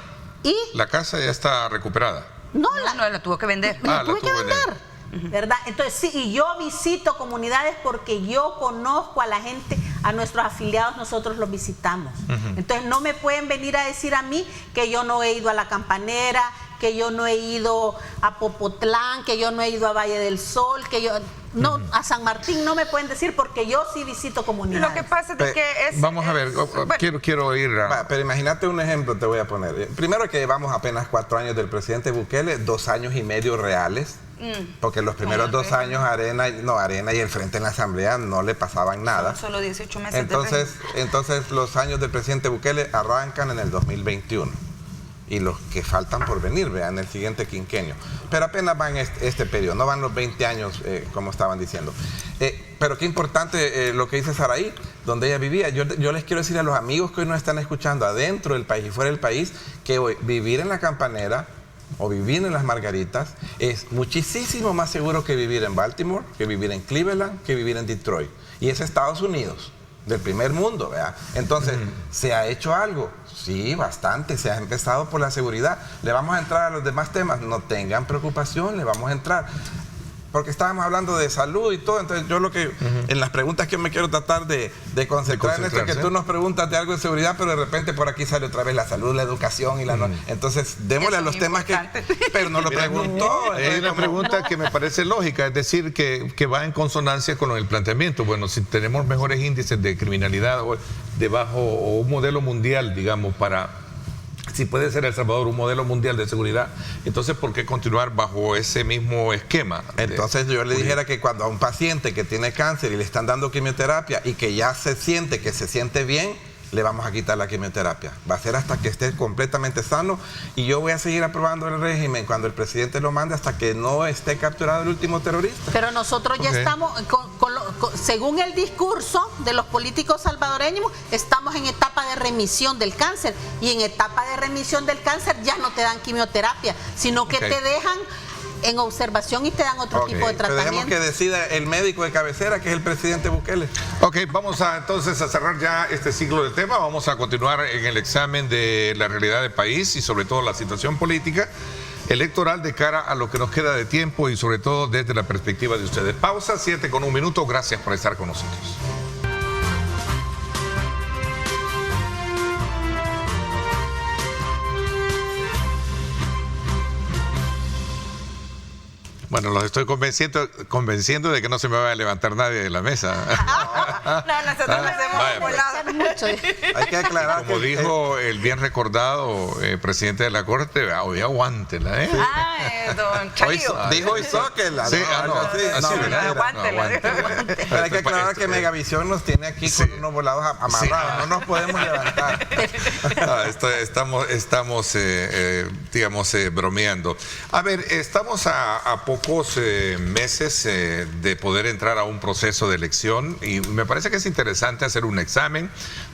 ¿La casa ya está recuperada? No, la tuvo que vender. La tuve que vender. ¿Verdad? Entonces sí, y yo visito comunidades porque yo conozco a la gente, a nuestros afiliados, nosotros los visitamos. Entonces no me pueden venir a decir a mí que yo no he ido a La Campanera, que yo no he ido a Popotlán, que yo no he ido a Valle del Sol, que yo no, a San Martín no me pueden decir, porque yo sí visito comunidades. Lo que pasa es que vamos a ver, quiero ir a... Pero imagínate un ejemplo, te voy a poner. Primero, que llevamos apenas 4 años del presidente Bukele, 2 años y medio reales, porque los primeros 2 años Arena y el Frente en la Asamblea no le pasaban nada. Solo 18 meses. Entonces los años del presidente Bukele arrancan en el 2021. Y los que faltan por venir, vean, el siguiente quinquenio. Pero apenas van este periodo, no van los 20 años, como estaban diciendo. Pero qué importante lo que dice Saraí, donde ella vivía. Yo les quiero decir a los amigos que hoy nos están escuchando, adentro del país y fuera del país, que hoy vivir en La Campanera o vivir en Las Margaritas es muchísimo más seguro que vivir en Baltimore, que vivir en Cleveland, que vivir en Detroit. Y es Estados Unidos, del primer mundo, ¿verdad? Entonces, ¿se ha hecho algo? Sí, bastante. Se ha empezado por la seguridad. ¿Le vamos a entrar a los demás temas? No tengan preocupación, le vamos a entrar. Porque estábamos hablando de salud y todo, entonces yo lo que, en las preguntas que me quiero tratar de concentrar en esto, es que tú nos preguntas de algo de seguridad, pero de repente por aquí sale otra vez la salud, la educación y la... Entonces, démosle a los temas que... Pero no lo preguntó. Hay una pregunta que me parece lógica, es decir, que va en consonancia con el planteamiento. Bueno, si tenemos mejores índices de criminalidad debajo, o un modelo mundial, digamos, para... Si puede ser El Salvador un modelo mundial de seguridad, entonces ¿por qué continuar bajo ese mismo esquema? Entonces yo le dijera que cuando a un paciente que tiene cáncer y le están dando quimioterapia y que ya se siente bien, le vamos a quitar la quimioterapia. Va a ser hasta que esté completamente sano, y yo voy a seguir aprobando el régimen cuando el presidente lo mande hasta que no esté capturado el último terrorista. Pero nosotros ya estamos, según el discurso de los políticos salvadoreños, estamos en etapa de remisión del cáncer, y en etapa de remisión del cáncer ya no te dan quimioterapia, sino que te dejan en observación y te dan otro tipo de tratamiento. Pero dejemos que decida el médico de cabecera, que es el presidente Bukele. Ok, vamos entonces a cerrar ya este ciclo de temas. Vamos a continuar en el examen de la realidad del país y sobre todo la situación política. electoral de cara a lo que nos queda de tiempo y sobre todo desde la perspectiva de ustedes. Pausa, 7:01. Gracias por estar con nosotros. Bueno, los estoy convenciendo de que no se me va a levantar nadie de la mesa. No, nosotros nos hemos volado mucho. Hay que aclarar. Como dijo el bien recordado presidente de la Corte, hoy aguántela, ¿eh? Don Chayo. Dijo Isóquela. Sí, Aguántela. Pero hay que aclarar que Megavisión nos tiene aquí con unos volados amarrados. No nos podemos levantar. Estamos digamos, bromeando. A ver, estamos a pocos meses de poder entrar a un proceso de elección y me parece que es interesante hacer un examen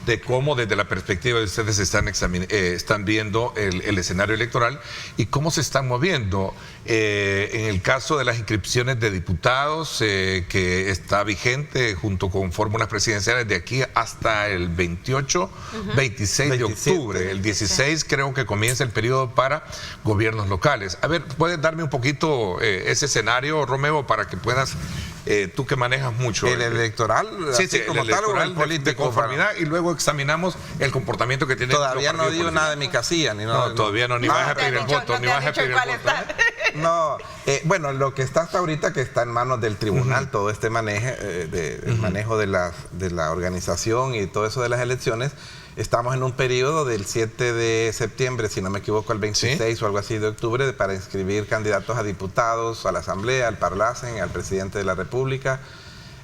de cómo desde la perspectiva de ustedes están viendo el escenario electoral y cómo se están moviendo. En el caso de las inscripciones de diputados, que está vigente junto con fórmulas presidenciales de aquí hasta el 26 de octubre. El 16 creo que comienza el periodo para gobiernos locales. A ver, ¿puedes darme un poquito ese escenario, Romeo, para que puedas, tú que manejas mucho? ¿El electoral? Sí, como el tal, o el político de conformidad, y luego examinamos el comportamiento que tiene. Todavía no digo nada de mi casilla, ni nada. No, todavía no, ni vas a pedir el voto, ni vas a pedir el voto. No, bueno, lo que está hasta ahorita, que está en manos del tribunal, todo este manejo, el manejo de la organización y todo eso de las elecciones. Estamos en un periodo del 7 de septiembre, si no me equivoco, al 26 o algo así de octubre, para inscribir candidatos a diputados, a la Asamblea, al Parlacen, al presidente de la República.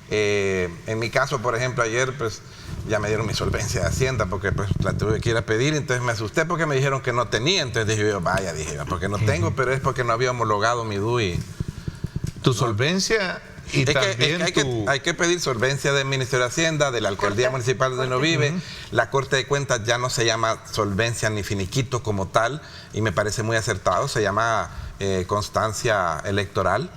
En mi caso, por ejemplo, ayer pues ya me dieron mi solvencia de Hacienda porque pues la tuve que ir a pedir, entonces me asusté porque me dijeron que no tenía, entonces dije yo, vaya, porque no tengo, pero es porque no había homologado mi DUI. ¿Tu solvencia? Y también hay que pedir solvencia del Ministerio de Hacienda, de la Alcaldía Municipal donde uno vive. La Corte de Cuentas ya no se llama solvencia ni finiquito como tal, y me parece muy acertado, se llama constancia electoral.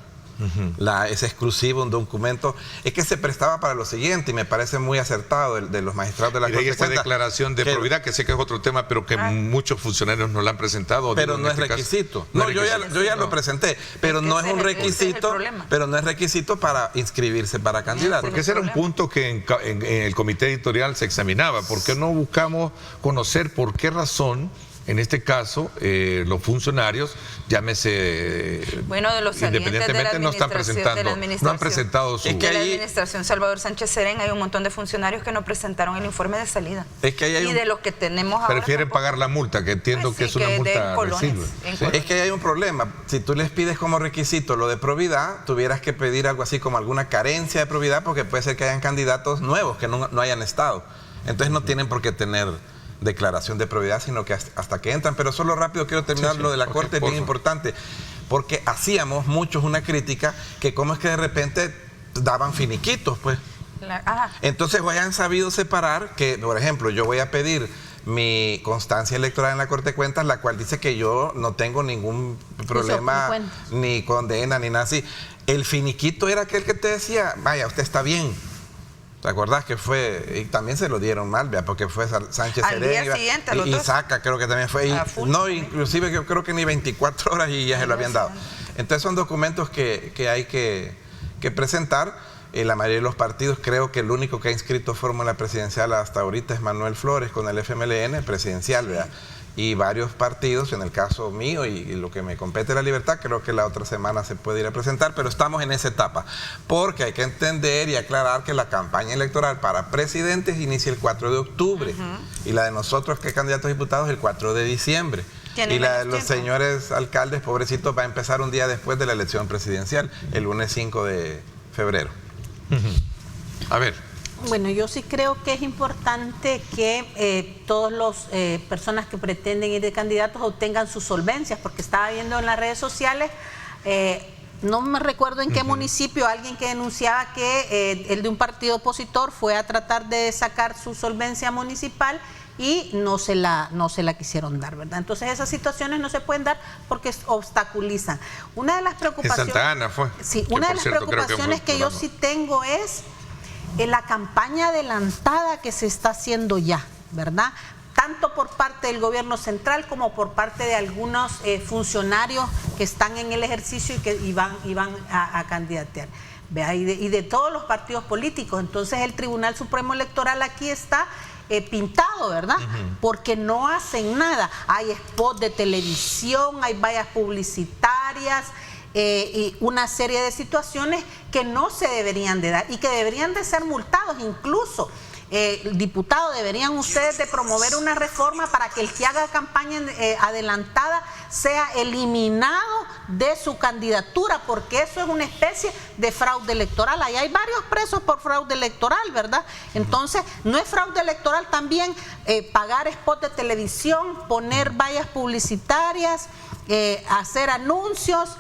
Es exclusivo un documento, es que se prestaba para lo siguiente y me parece muy acertado de los magistrados de la Corte de Cuentas. Declaración de probidad, que sé que es otro tema, pero que muchos funcionarios no la han presentado. Pero no es requisito. No, yo ya lo presenté, pero no es un requisito, pero no es requisito para inscribirse para candidato. Porque ese era un punto que en el comité editorial se examinaba. ¿Por qué no buscamos conocer por qué razón? En este caso, los funcionarios, llámese de los independientemente, no están presentando, no han presentado su... Es que la administración Salvador Sánchez Serén hay un montón de funcionarios que no presentaron el informe de salida. Es que hay de los que tenemos ahora... Prefieren pagar la multa, que entiendo que es una multa residual. Es que hay un problema. Si tú les pides como requisito lo de probidad, tuvieras que pedir algo así como alguna carencia de probidad, porque puede ser que hayan candidatos nuevos que no hayan estado. Entonces no tienen por qué tener declaración de probidad, sino que hasta que entran. Pero solo rápido quiero terminar lo de la Corte, es bien importante, porque hacíamos muchos una crítica que cómo es que de repente daban finiquitos, pues. Entonces hayan sabido separar que, por ejemplo, yo voy a pedir mi constancia electoral en la Corte de Cuentas, la cual dice que yo no tengo ningún problema, ni condena, ni nada así. El finiquito era aquel que te decía, vaya, usted está bien. ¿Te acordás que fue? Y también se lo dieron mal, ¿vea? Porque fue Sánchez Serén y Saca, creo que también fue. No, inclusive yo creo que ni 24 horas y ya se lo habían dado. Entonces son documentos que hay que presentar. La mayoría de los partidos, creo que el único que ha inscrito fórmula presidencial hasta ahorita es Manuel Flores con el FMLN presidencial, ¿verdad? Y varios partidos, en el caso mío y lo que me compete La Libertad, creo que la otra semana se puede ir a presentar, pero estamos en esa etapa, porque hay que entender y aclarar que la campaña electoral para presidentes inicia el 4 de octubre, y la de nosotros, que candidatos a diputados, el 4 de diciembre. Y la de los señores alcaldes, pobrecitos, va a empezar un día después de la elección presidencial, el lunes 5 de febrero. A ver. Bueno, yo sí creo que es importante que todas las personas que pretenden ir de candidatos obtengan sus solvencias, porque estaba viendo en las redes sociales, no me recuerdo en qué municipio, alguien que denunciaba que el de un partido opositor fue a tratar de sacar su solvencia municipal y no se la quisieron dar, ¿verdad? Entonces esas situaciones no se pueden dar porque obstaculizan. Una de las preocupaciones... En Santa Ana fue. Sí, una de las preocupaciones que yo sí tengo es en la campaña adelantada que se está haciendo ya, ¿verdad? tanto por parte del gobierno central como por parte de algunos funcionarios que están en el ejercicio y que iban a candidatear. Y de todos los partidos políticos. Entonces el Tribunal Supremo Electoral aquí está pintado, ¿verdad? Porque no hacen nada. Hay spots de televisión, hay vallas publicitarias y una serie de situaciones que no se deberían de dar y que deberían de ser multados incluso. Diputado, deberían ustedes de promover una reforma para que el que haga campaña adelantada sea eliminado de su candidatura, porque eso es una especie de fraude electoral. Ahí hay varios presos por fraude electoral, ¿verdad? Entonces, ¿no es fraude electoral también pagar spots de televisión, poner vallas publicitarias, hacer anuncios,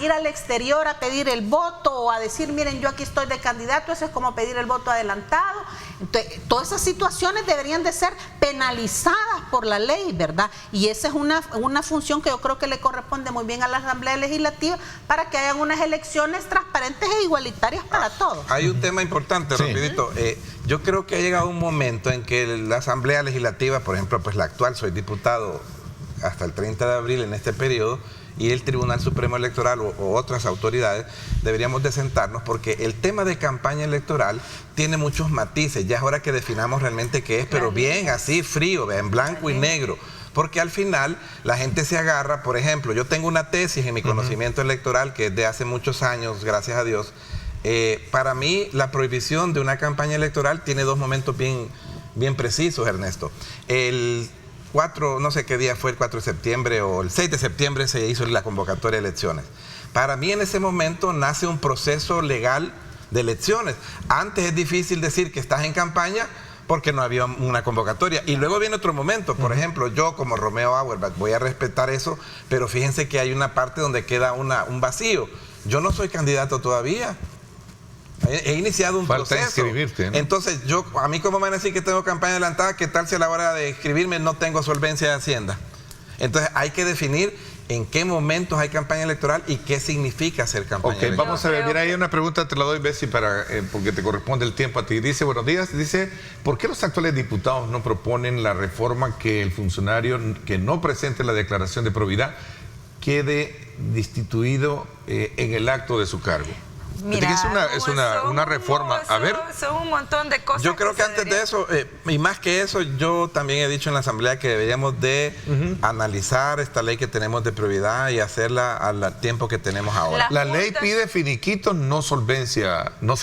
ir al exterior a pedir el voto o a decir, miren, yo aquí estoy de candidato? Eso es como pedir el voto adelantado. Entonces, todas esas situaciones deberían de ser penalizadas por la ley, ¿verdad? Y esa es una función que yo creo que le corresponde muy bien a la Asamblea Legislativa para que hayan unas elecciones transparentes e igualitarias para todos. Hay un tema importante, rapidito. Yo creo que ha llegado un momento en que la Asamblea Legislativa, por ejemplo, pues la actual, soy diputado hasta el 30 de abril en este periodo, y el Tribunal Supremo Electoral o otras autoridades, deberíamos de sentarnos, porque el tema de campaña electoral tiene muchos matices. Ya es hora que definamos realmente qué es, pero bien así, frío, en blanco y negro. Porque al final la gente se agarra, por ejemplo, yo tengo una tesis en mi conocimiento electoral que es de hace muchos años, gracias a Dios. Para mí, la prohibición de una campaña electoral tiene dos momentos bien precisos, Ernesto. El 4, no sé qué día fue, el 4 de septiembre o el 6 de septiembre se hizo la convocatoria de elecciones. Para mí en ese momento nace un proceso legal de elecciones. Antes es difícil decir que estás en campaña porque no había una convocatoria. Y luego viene otro momento, por ejemplo, yo como Romeo Auerbach voy a respetar eso, pero fíjense que hay una parte donde queda un vacío. Yo no soy candidato todavía. He iniciado un proceso. Falta inscribirte, ¿no? Entonces, a mí como me van a decir que tengo campaña adelantada, ¿qué tal si a la hora de inscribirme no tengo solvencia de Hacienda? Entonces, hay que definir en qué momentos hay campaña electoral y qué significa hacer campaña electoral. Vamos a ver, mira, hay una pregunta, te la doy, Bessie, porque te corresponde el tiempo a ti. Dice, buenos días, dice, ¿por qué los actuales diputados no proponen la reforma que el funcionario que no presente la declaración de probidad quede destituido en el acto de su cargo? Mira, es una reforma. A ver. Son un montón de cosas. Yo creo que antes de eso, y más que eso, yo también he dicho en la Asamblea que deberíamos de analizar esta ley que tenemos de probidad y hacerla al tiempo que tenemos ahora. La ley pide finiquitos, no solvencia. No,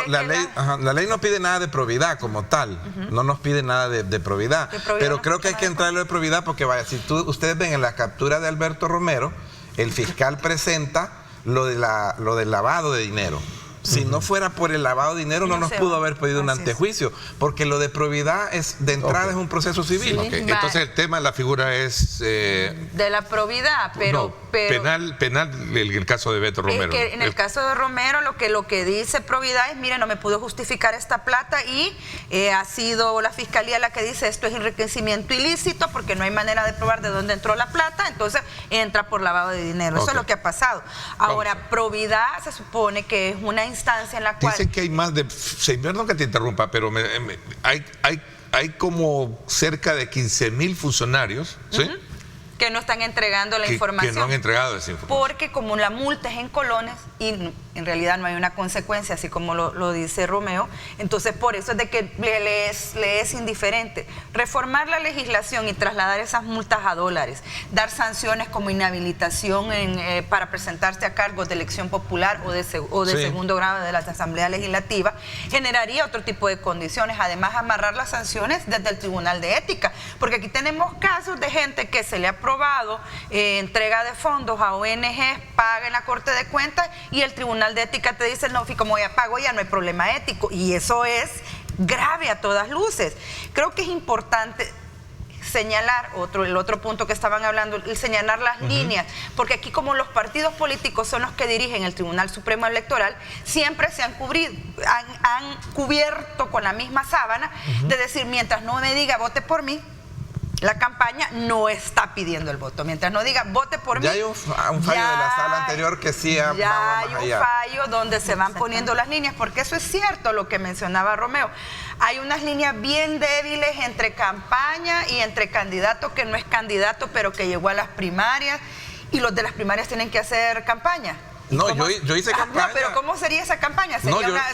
la ley no pide nada de probidad como tal. No nos pide nada de probidad. Pero creo que hay que entrarlo de probidad porque, vaya, si ustedes ven en la captura de Alberto Romero, el fiscal presenta lo del lavado de dinero. Si no fuera por el lavado de dinero, no nos pudo haber pedido un antejuicio, porque lo de probidad de entrada es un proceso civil. Entonces el tema, la figura es... de la probidad, pero penal el caso de Beto Romero. Que en el caso de Romero lo que dice probidad es, mire, no me pudo justificar esta plata y ha sido la fiscalía la que dice esto es enriquecimiento ilícito porque no hay manera de probar de dónde entró la plata, entonces entra por lavado de dinero. Eso es lo que ha pasado. Ahora, probidad se supone que es una instancia en la cual... Dicen que hay más de... Perdón que te interrumpa, pero hay como cerca de 15,000 funcionarios, ¿sí? Que no están entregando la información. Que no han entregado esa información. Porque como la multa es en colones y en realidad no hay una consecuencia, así como lo dice Romeo, entonces por eso es de que le es indiferente. Reformar la legislación y trasladar esas multas a dólares, dar sanciones como inhabilitación para presentarse a cargos de elección popular o de segundo grado de la Asamblea Legislativa, generaría otro tipo de condiciones. Además, amarrar las sanciones desde el Tribunal de Ética, porque aquí tenemos casos de gente que se le ha aprobado entrega de fondos a ONGs, paga en la Corte de Cuentas y el Tribunal de Ética te dice, no, como ya pago ya no hay problema ético, y eso es grave a todas luces. Creo que es importante señalar el otro punto que estaban hablando, el señalar las líneas, porque aquí como los partidos políticos son los que dirigen el Tribunal Supremo Electoral, siempre se han cubierto con la misma sábana de decir, mientras no me diga vote por mí, La campaña no está pidiendo el voto. Mientras no diga vote por mí. Ya hay un fallo de la sala anterior que sí va ya hay más un allá. fallo donde se van poniendo las líneas, porque eso es cierto lo que mencionaba Romeo. Hay unas líneas bien débiles entre campaña y entre candidato que no es candidato, pero que llegó a las primarias, y los de las primarias tienen que hacer campaña. No, yo hice campaña. No, pero ¿cómo sería esa campaña?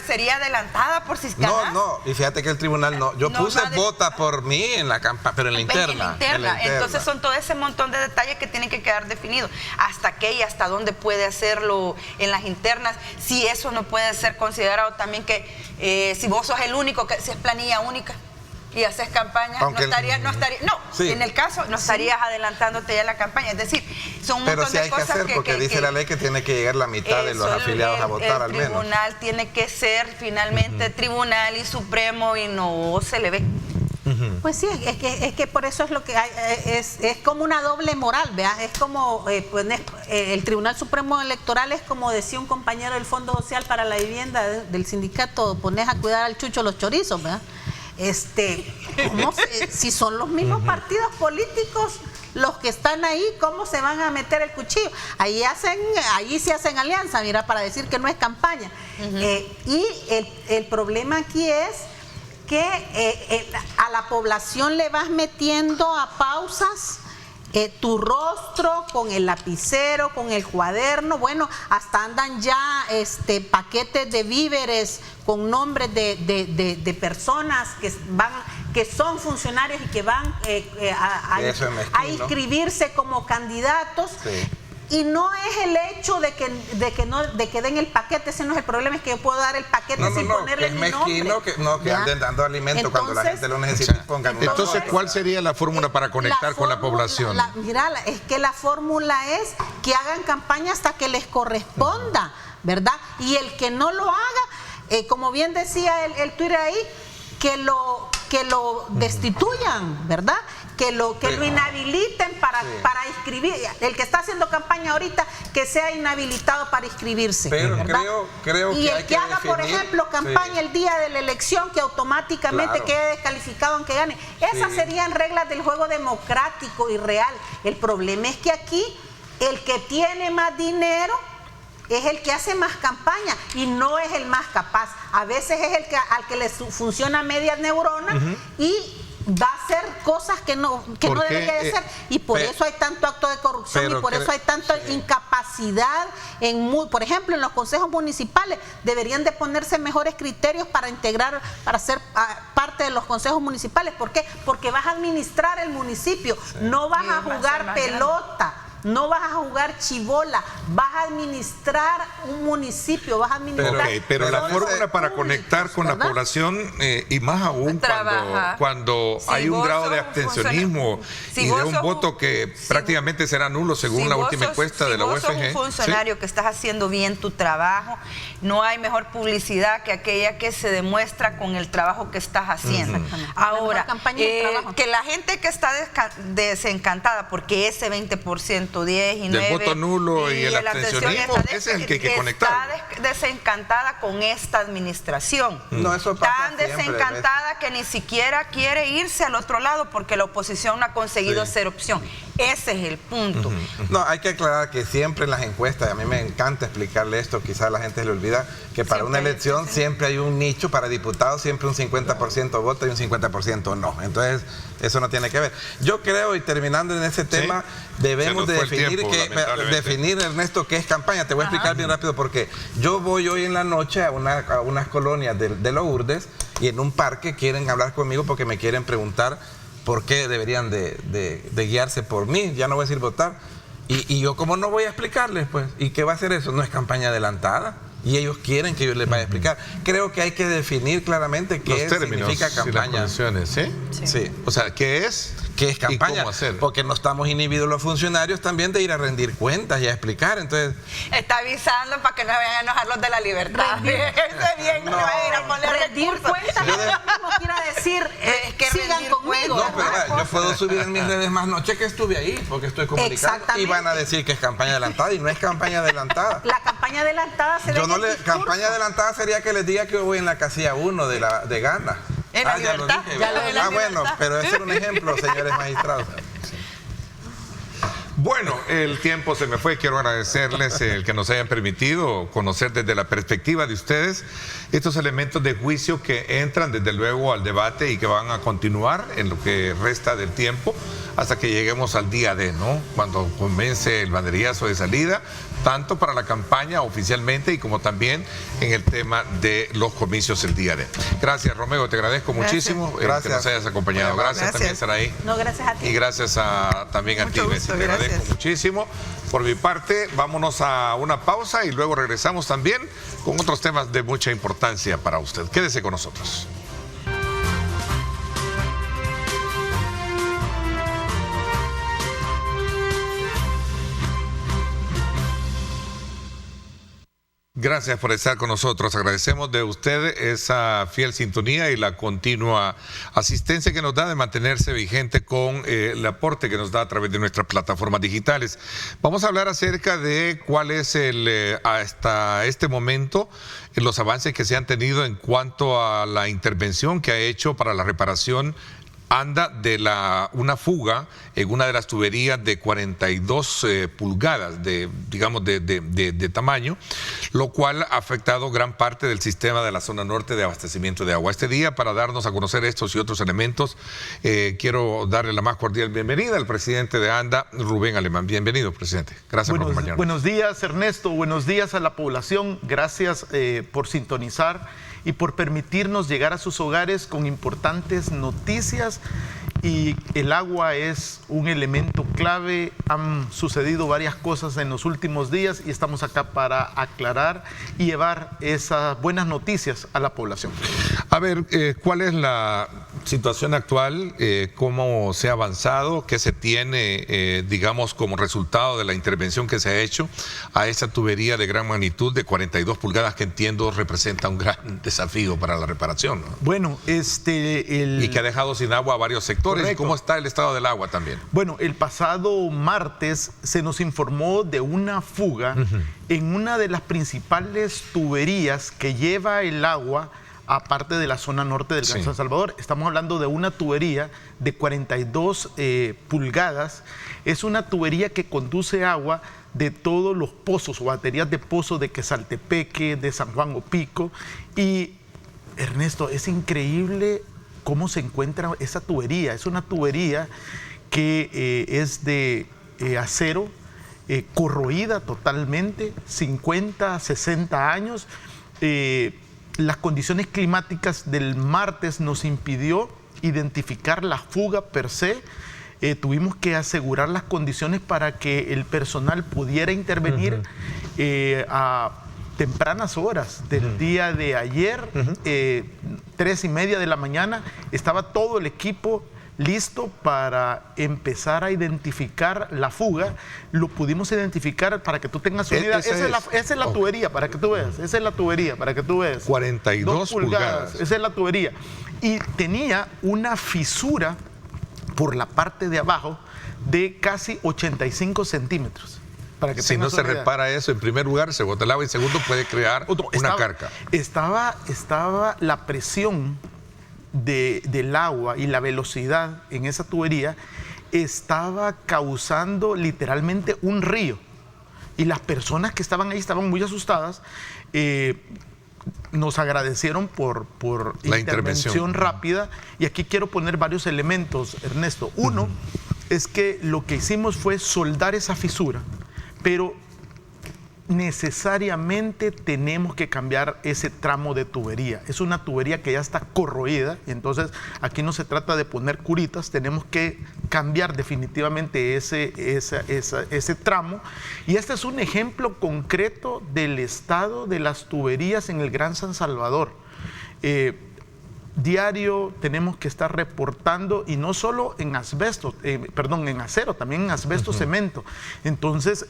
¿Sería adelantada por si ganas? No, y fíjate que el tribunal no. Yo puse vota por mí en la campaña, pero en la interna. Entonces son todo ese montón de detalles que tienen que quedar definidos. ¿Hasta qué y hasta dónde puede hacerlo en las internas? Si eso no puede ser considerado también que si vos sos el único, si es planilla única y haces campaña, en el caso no estarías adelantándote ya la campaña. Es decir, son un montón de cosas que hay que hacer, porque dice la ley que tiene que llegar la mitad de los afiliados a votar al menos. El tribunal tiene que ser finalmente tribunal y supremo, y no se le ve. Pues sí, es que por eso es lo que hay, es como una doble moral, ¿vea? Es como el Tribunal Supremo Electoral es como decía un compañero del Fondo Social para la Vivienda del sindicato, pones a cuidar al chucho los chorizos, ¿verdad? Si son los mismos partidos políticos los que están ahí, ¿cómo se van a meter el cuchillo? Ahí sí hacen alianza, mira, para decir que no es campaña. Y el problema aquí es que a la población le vas metiendo a pausas tu rostro con el lapicero, con el cuaderno, bueno, hasta andan ya paquetes de víveres con nombres de personas que son funcionarios y que van a inscribirse como candidatos. Sí. Y no es el hecho de que den el paquete, ese no es el problema, es que yo puedo dar el paquete sin ponerle mi nombre. Que anden dando alimento cuando la gente lo necesita. Entonces, ¿cuál sería la fórmula para conectar con la población? Es que la fórmula es que hagan campaña hasta que les corresponda, ¿verdad? Y el que no lo haga, como bien decía el Twitter ahí, que lo destituyan, ¿verdad? Que lo inhabiliten para inscribir. El que está haciendo campaña ahorita, que sea inhabilitado para inscribirse. Pero ¿verdad? creo y el que haga, por ejemplo, campaña el día de la elección, que automáticamente quede descalificado aunque gane. Esas serían reglas del juego democrático y real. El problema es que aquí el que tiene más dinero es el que hace más campaña y no es el más capaz. A veces es al que le funciona media neurona y va a hacer cosas que no debería de hacer, y por eso hay tanto acto de corrupción, y por eso hay tanta incapacidad por ejemplo, en los consejos municipales deberían de ponerse mejores criterios para integrar, para ser parte de los consejos municipales. ¿Por qué? Porque vas a administrar el municipio, no vas a jugar pelota. No vas a jugar chibola, vas a administrar un municipio, vas a administrar... Pero la fórmula para conectar con la población, y más aún cuando hay un grado de abstencionismo y de un voto que prácticamente será nulo según la última encuesta de la UFG. Si vos sos un funcionario que estás haciendo bien tu trabajo, no hay mejor publicidad que aquella que se demuestra con el trabajo que estás haciendo. Ahora, que la gente que está desencantada porque ese 20%, 10 y 9 del voto nulo y el abstencionismo, ese es el que hay que conectar. Está desencantada con esta administración. No, eso pasa tan desencantada que ni siquiera quiere irse al otro lado porque la oposición no ha conseguido ser opción. Ese es el punto. No, hay que aclarar que siempre en las encuestas, y a mí me encanta explicarle esto, quizás la gente se le olvida, que para una elección siempre hay un nicho, para diputados siempre un 50% vota y un 50% no. Entonces, eso no tiene que ver. Yo creo, y terminando en ese tema, debemos de definir, Ernesto, qué es campaña. Te voy a explicar bien rápido, porque yo voy hoy en la noche a unas colonias de Lourdes, y en un parque quieren hablar conmigo porque me quieren preguntar por qué deberían de guiarse por mí. Ya no voy a decir votar. Y yo, como no voy a explicarles, pues, ¿y qué va a hacer eso? No es campaña adelantada. Y ellos quieren que yo les vaya a explicar. Creo que hay que definir claramente qué significa campaña. Sí. O sea, ¿qué es campaña? ¿Y cómo hacer? Porque no estamos inhibidos los funcionarios también de ir a rendir cuentas y a explicar. Entonces, está avisando para que no vayan a enojar los de la libertad. No vayan a ir a poner rendir cuentas. Lo mismo quiero decir, que sigan conmigo. No, pero yo puedo subir en mis redes más noche que estuve ahí, porque estoy comunicando. Y van a decir que es campaña adelantada, y no es campaña adelantada. La campaña adelantada se ve. Campaña adelantada sería que les diga que voy en la casilla 1 de Gana. En la libertad. Ya lo dije. Bueno, pero ese era un ejemplo, señores magistrados. Bueno, el tiempo se me fue. Quiero agradecerles el que nos hayan permitido conocer desde la perspectiva de ustedes estos elementos de juicio que entran desde luego al debate y que van a continuar en lo que resta del tiempo hasta que lleguemos al día D, ¿no? Cuando comience el banderillazo de salida, tanto para la campaña oficialmente y como también en el tema de los comicios el día D. Gracias, Romeo, te agradezco muchísimo que nos hayas acompañado. Gracias también, Saraí. No, gracias a ti. Y gracias también a ti, Bessie. Te agradezco muchísimo. Por mi parte, vámonos a una pausa y luego regresamos también con otros temas de mucha importancia para usted. Quédese con nosotros. Gracias por estar con nosotros. Agradecemos de usted esa fiel sintonía y la continua asistencia que nos da de mantenerse vigente con el aporte que nos da a través de nuestras plataformas digitales. Vamos a hablar acerca de cuál es hasta este momento los avances que se han tenido en cuanto a la intervención que ha hecho para la reparación ANDA de una fuga en una de las tuberías de 42 pulgadas de tamaño, lo cual ha afectado gran parte del sistema de la zona norte de abastecimiento de agua. Este día, para darnos a conocer estos y otros elementos, quiero darle la más cordial bienvenida al presidente de ANDA, Rubén Alemán. Bienvenido, presidente. Gracias por acompañarnos. Buenos días, Ernesto. Buenos días a la población. Gracias por sintonizar y por permitirnos llegar a sus hogares con importantes noticias. Y el agua es un elemento clave. Han sucedido varias cosas en los últimos días y estamos acá para aclarar y llevar esas buenas noticias a la población. A ver, ¿cuál es la situación actual? ¿Cómo se ha avanzado? ¿Qué se tiene, como resultado de la intervención que se ha hecho a esa tubería de gran magnitud de 42 pulgadas que entiendo representa un gran desafío para la reparación, ¿no? Bueno, y que ha dejado sin agua a varios sectores. Correcto. ¿Y cómo está el estado del agua también? Bueno, el pasado martes se nos informó de una fuga en una de las principales tuberías que lleva el agua aparte de la zona norte del Gran San Salvador. Estamos hablando de una tubería de 42 pulgadas. Es una tubería que conduce agua de todos los pozos o baterías de pozos de Quesaltepeque, de San Juan Opico. Y, Ernesto, es increíble cómo se encuentra esa tubería. Es una tubería que es de acero, corroída totalmente, 50, 60 años. Las condiciones climáticas del martes nos impidió identificar la fuga per se. Tuvimos que asegurar las condiciones para que el personal pudiera intervenir a tempranas horas del día de ayer, 3:30 de la mañana, estaba todo el equipo listo para empezar a identificar la fuga. Lo pudimos identificar, para que tú tengas una idea. Esa es la tubería, para que tú veas. Esa es la tubería, para que tú veas. 42 pulgadas. Esa es la tubería. Y tenía una fisura por la parte de abajo de casi 85 centímetros. Para que si no se repara eso, en primer lugar se bota el agua y en segundo puede crear una carga. Estaba la presión del agua y la velocidad en esa tubería estaba causando literalmente un río. Y las personas que estaban ahí estaban muy asustadas. Nos agradecieron por la intervención rápida. Y aquí quiero poner varios elementos, Ernesto. Uno es que lo que hicimos fue soldar esa fisura, pero necesariamente tenemos que cambiar ese tramo de tubería. Es una tubería que ya está corroída, y entonces aquí no se trata de poner curitas, tenemos que cambiar definitivamente ese tramo. Y este es un ejemplo concreto del estado de las tuberías en el Gran San Salvador. Diario tenemos que estar reportando, y no solo en asbesto, en acero, también en asbesto cemento. Entonces,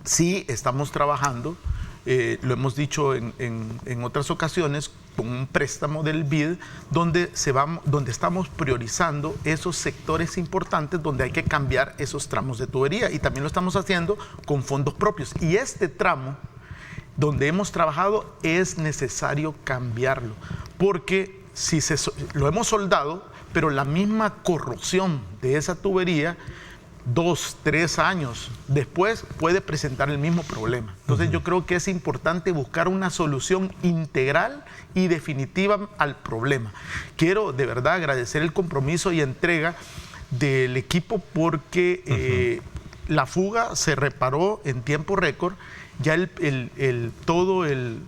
sí estamos trabajando, lo hemos dicho en otras ocasiones, con un préstamo del BID, donde estamos priorizando esos sectores importantes donde hay que cambiar esos tramos de tubería, y también lo estamos haciendo con fondos propios. Y este tramo donde hemos trabajado es necesario cambiarlo, porque lo hemos soldado, pero la misma corrosión de esa tubería 2, 3 años después puede presentar el mismo problema. Entonces yo creo que es importante buscar una solución integral y definitiva al problema. Quiero de verdad agradecer el compromiso y entrega del equipo porque la fuga se reparó en tiempo récord. Ya todo el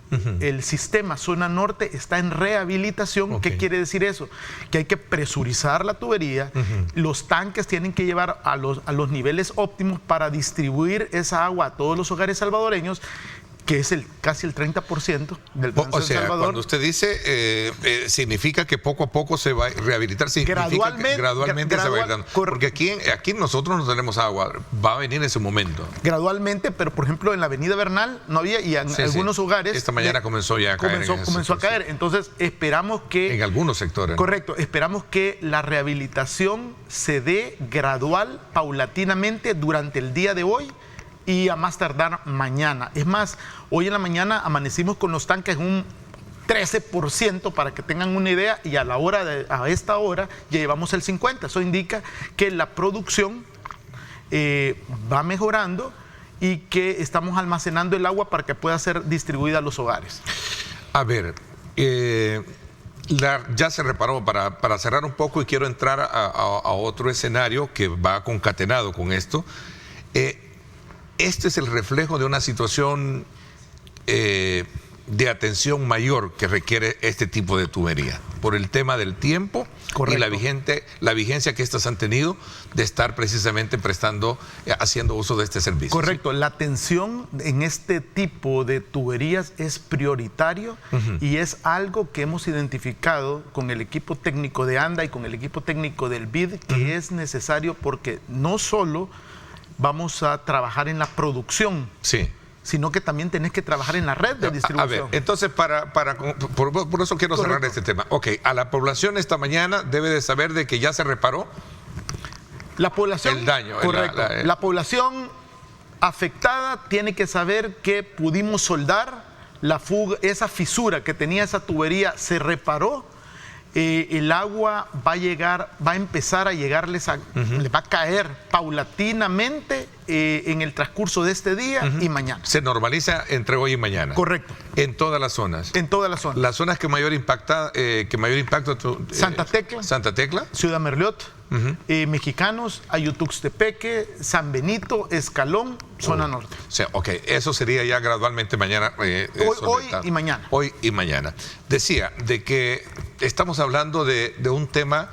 sistema zona norte está en rehabilitación. ¿Qué quiere decir eso? Que hay que presurizar la tubería, los tanques tienen que llevar a los niveles óptimos para distribuir esa agua a todos los hogares salvadoreños, que es casi el 30% del balance de Salvador. Cuando usted dice, significa que poco a poco se va a rehabilitar, significa que gradualmente se va a ir dando. Porque aquí nosotros no tenemos agua, va a venir ese momento. Gradualmente, pero por ejemplo en la avenida Bernal no había, y en algunos hogares... Esta mañana comenzó ya a caer. Comenzó a caer, entonces esperamos que... En algunos sectores. Correcto, esperamos que la rehabilitación se dé gradual, paulatinamente durante el día de hoy, y a más tardar mañana. Es más, hoy en la mañana amanecimos con los tanques un 13%, para que tengan una idea, y a esta hora ya llevamos el 50%. Eso indica que la producción va mejorando y que estamos almacenando el agua para que pueda ser distribuida a los hogares. A ver, ya se reparó, para cerrar un poco, y quiero entrar a otro escenario que va concatenado con esto. Este es el reflejo de una situación de atención mayor que requiere este tipo de tubería, por el tema del tiempo. Correcto. Y la vigencia que estas han tenido de estar precisamente haciendo uso de este servicio. Correcto, la atención en este tipo de tuberías es prioritario y es algo que hemos identificado con el equipo técnico de ANDA y con el equipo técnico del BID, que es necesario, porque no solo vamos a trabajar en la producción, sino que también tenés que trabajar en la red de distribución. A ver, entonces por eso quiero cerrar este tema. Ok, a la población esta mañana debe de saber de que ya se reparó la población, el daño. Correcto. La población afectada tiene que saber que pudimos soldar la fuga, esa fisura que tenía esa tubería se reparó. El agua va a empezar a llegarles, le va a caer paulatinamente en el transcurso de este día y mañana. Se normaliza entre hoy y mañana. Correcto. En todas las zonas. En todas las zonas. Las zonas que mayor impacto. Santa Tecla. Santa Tecla. Ciudad Merliot. Mexicanos, Ayutuxtepeque, San Benito, Escalón, zona norte. O sea, ok, eso sería ya gradualmente mañana. Hoy y mañana. Hoy y mañana. Decía de que estamos hablando de un tema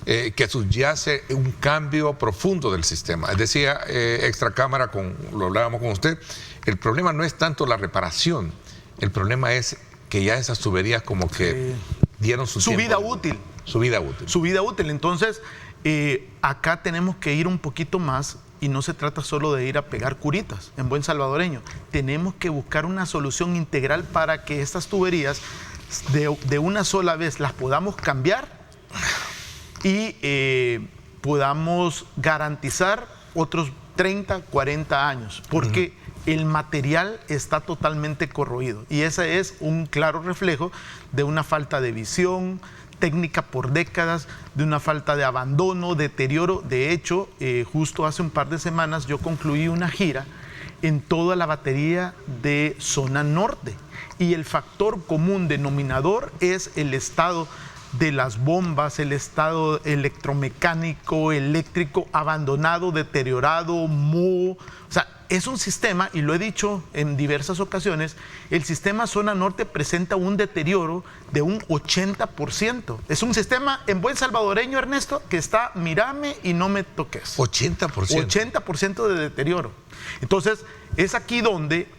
que subyace un cambio profundo del sistema. Decía extracámara, lo hablábamos con usted, el problema no es tanto la reparación, el problema es que ya esas tuberías como que dieron su vida útil. Su vida útil. Su vida útil. Entonces, acá tenemos que ir un poquito más, y no se trata solo de ir a pegar curitas en buen salvadoreño. Tenemos que buscar una solución integral para que estas tuberías de una sola vez las podamos cambiar y podamos garantizar otros 30, 40 años, porque el material está totalmente corroído, y ese es un claro reflejo de una falta de visión técnica por décadas, de una falta de abandono, deterioro. De hecho, justo hace un par de semanas yo concluí una gira en toda la batería de zona norte, y el factor común denominador es el estado de las bombas, el estado electromecánico, eléctrico abandonado, deteriorado, o sea, es un sistema, y lo he dicho en diversas ocasiones, el sistema zona norte presenta un deterioro de un 80%. Es un sistema, en buen salvadoreño, Ernesto, que está mírame y no me toques. 80%. 80% de deterioro. Entonces, es aquí donde,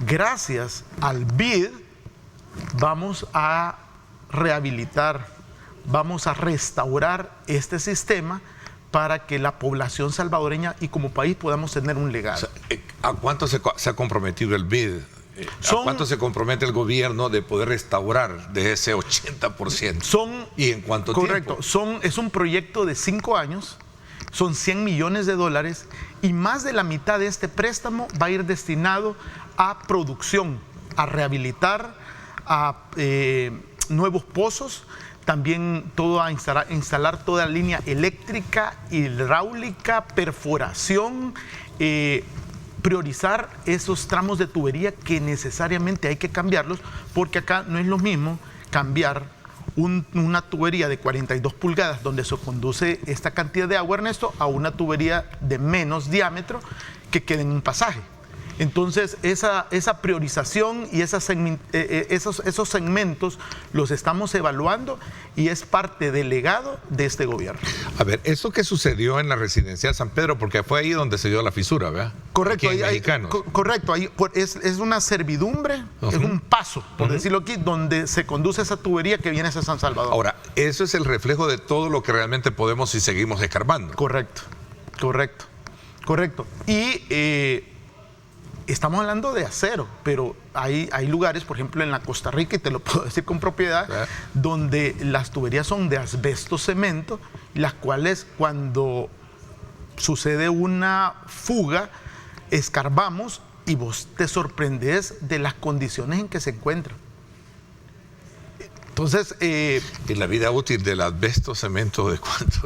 gracias al BID, vamos a rehabilitar, vamos a restaurar este sistema para que la población salvadoreña y como país podamos tener un legado. O sea, ¿a cuánto se ha comprometido el BID? ¿A cuánto se compromete el gobierno de poder restaurar de ese 80%? ¿Y en cuánto tiempo? Correcto. Es un proyecto de 5 años, son $100 millones, y más de la mitad de este préstamo va a ir destinado a producción, a rehabilitar, a nuevos pozos, también instalar toda la línea eléctrica, hidráulica, perforación, priorizar esos tramos de tubería que necesariamente hay que cambiarlos, porque acá no es lo mismo cambiar una tubería de 42 pulgadas donde se conduce esta cantidad de agua, Ernesto, a una tubería de menos diámetro que quede en un pasaje. Entonces, esa priorización y esos segmentos los estamos evaluando y es parte del legado de este gobierno. A ver, eso que sucedió en la residencial San Pedro, porque fue ahí donde se dio la fisura, ¿verdad? Correcto. Aquí en Mexicanos. Correcto. Es una servidumbre, es un paso, por decirlo aquí, donde se conduce esa tubería que viene hacia San Salvador. Ahora, eso es el reflejo de todo lo que realmente podemos si seguimos escarbando. Correcto. Y estamos hablando de acero, pero hay lugares, por ejemplo en la Costa Rica, y te lo puedo decir con propiedad, donde las tuberías son de asbesto cemento, las cuales cuando sucede una fuga, escarbamos y vos te sorprendes de las condiciones en que se encuentran. Entonces, ¿y la vida útil del asbesto cemento de cuánto?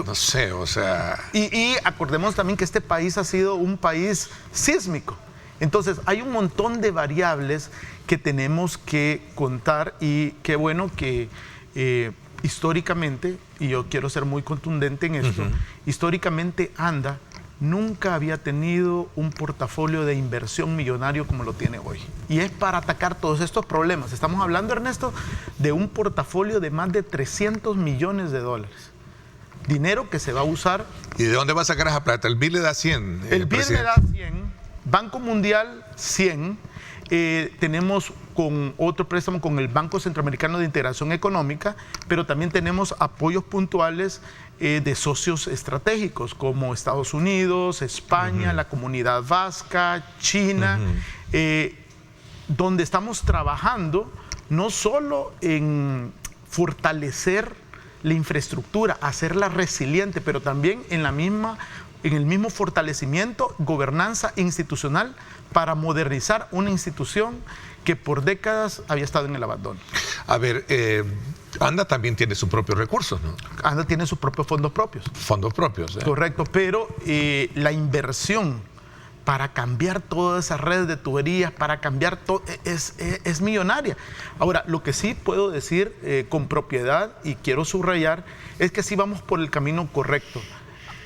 No sé, o sea... Y acordemos también que este país ha sido un país sísmico. Entonces, hay un montón de variables que tenemos que contar y qué bueno que históricamente, y yo quiero ser muy contundente en esto, históricamente ANDA nunca había tenido un portafolio de inversión millonario como lo tiene hoy. Y es para atacar todos estos problemas. Estamos hablando, Ernesto, de un portafolio de más de 300 millones de dólares. Dinero que se va a usar. ¿Y de dónde va a sacar esa plata? El BID le da 100. El BID le da 100, Banco Mundial 100, tenemos con otro préstamo con el Banco Centroamericano de Integración Económica, pero también tenemos apoyos puntuales de socios estratégicos como Estados Unidos, España, la Comunidad Vasca, China, donde estamos trabajando no solo en fortalecer la infraestructura, hacerla resiliente, pero también en el mismo fortalecimiento, gobernanza institucional para modernizar una institución que por décadas había estado en el abandono. A ver, ANDA también tiene sus propios recursos, ¿no? ANDA tiene sus propios fondos propios. Fondos propios. Correcto, pero la inversión para cambiar todas esas redes de tuberías, para cambiar todo, es millonaria. Ahora, lo que sí puedo decir con propiedad, y quiero subrayar, es que sí vamos por el camino correcto.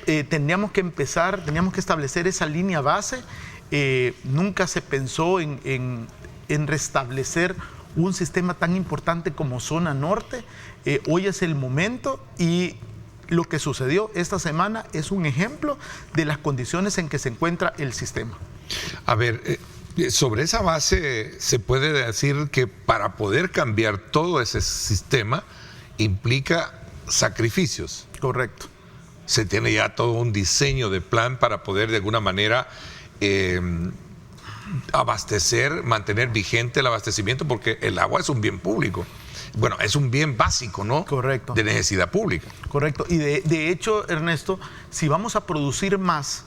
Teníamos que establecer esa línea base. Nunca se pensó en restablecer un sistema tan importante como Zona Norte. Hoy es el momento y lo que sucedió esta semana es un ejemplo de las condiciones en que se encuentra el sistema. A ver, sobre esa base se puede decir que para poder cambiar todo ese sistema implica sacrificios. Correcto. Se tiene ya todo un diseño de plan para poder de alguna manera abastecer, mantener vigente el abastecimiento, porque el agua es un bien público. Bueno, es un bien básico, ¿no? Correcto. De necesidad pública. Correcto. Y de hecho, Ernesto, si vamos a producir más,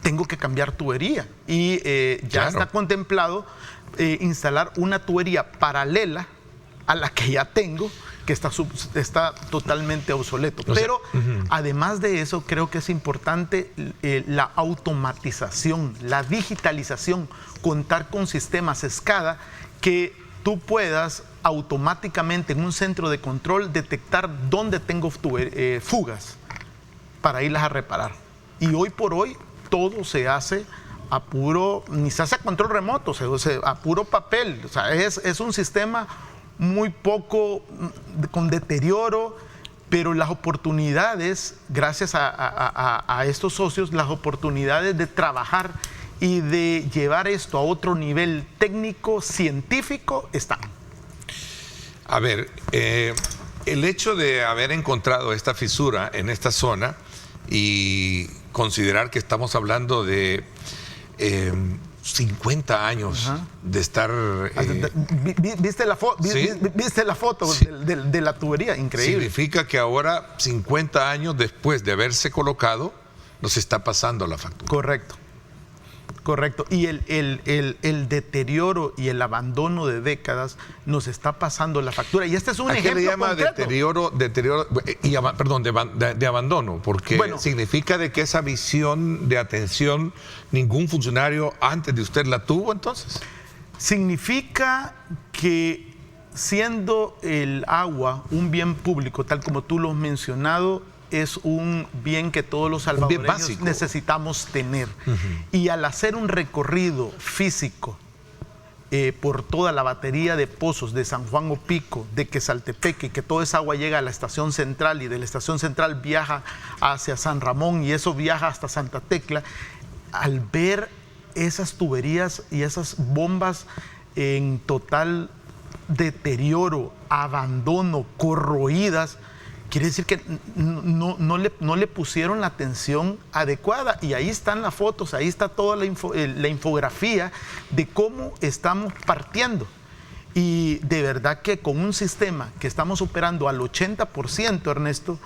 tengo que cambiar tubería. Y ya está contemplado instalar una tubería paralela a la que ya tengo, que está totalmente obsoleto. Pero además de eso, creo que es importante la automatización, la digitalización, contar con sistemas SCADA que tú puedas automáticamente en un centro de control detectar dónde tengo fugas para irlas a reparar. Y hoy por hoy todo se hace ni se hace a control remoto, a puro papel. O sea, es un sistema muy poco con deterioro, pero las oportunidades, gracias a estos socios, las oportunidades de trabajar y de llevar esto a otro nivel técnico, científico, están. A ver, el hecho de haber encontrado esta fisura en esta zona y considerar que estamos hablando de 50 años de estar... ¿Viste la foto sí. de la tubería? Increíble. Significa que ahora, 50 años después de haberse colocado, nos está pasando la factura. Correcto. Correcto. Y el deterioro y el abandono de décadas nos está pasando la factura. Y este es un ejemplo ¿A qué le llama concreto. deterioro de abandono? Porque significa de que esa visión de atención ningún funcionario antes de usted la tuvo, entonces. Significa que siendo el agua un bien público, tal como tú lo has mencionado, es un bien que todos los salvadoreños necesitamos tener. Y al hacer un recorrido físico por toda la batería de pozos de San Juan Opico, de Quesaltepeque, que toda esa agua llega a la estación central y de la estación central viaja hacia San Ramón y eso viaja hasta Santa Tecla, al ver esas tuberías y esas bombas en total deterioro, abandono, corroídas, quiere decir que no le pusieron la atención adecuada. Y ahí están las fotos, ahí está toda la infografía de cómo estamos partiendo. Y de verdad que con un sistema que estamos operando al 80%, Ernesto,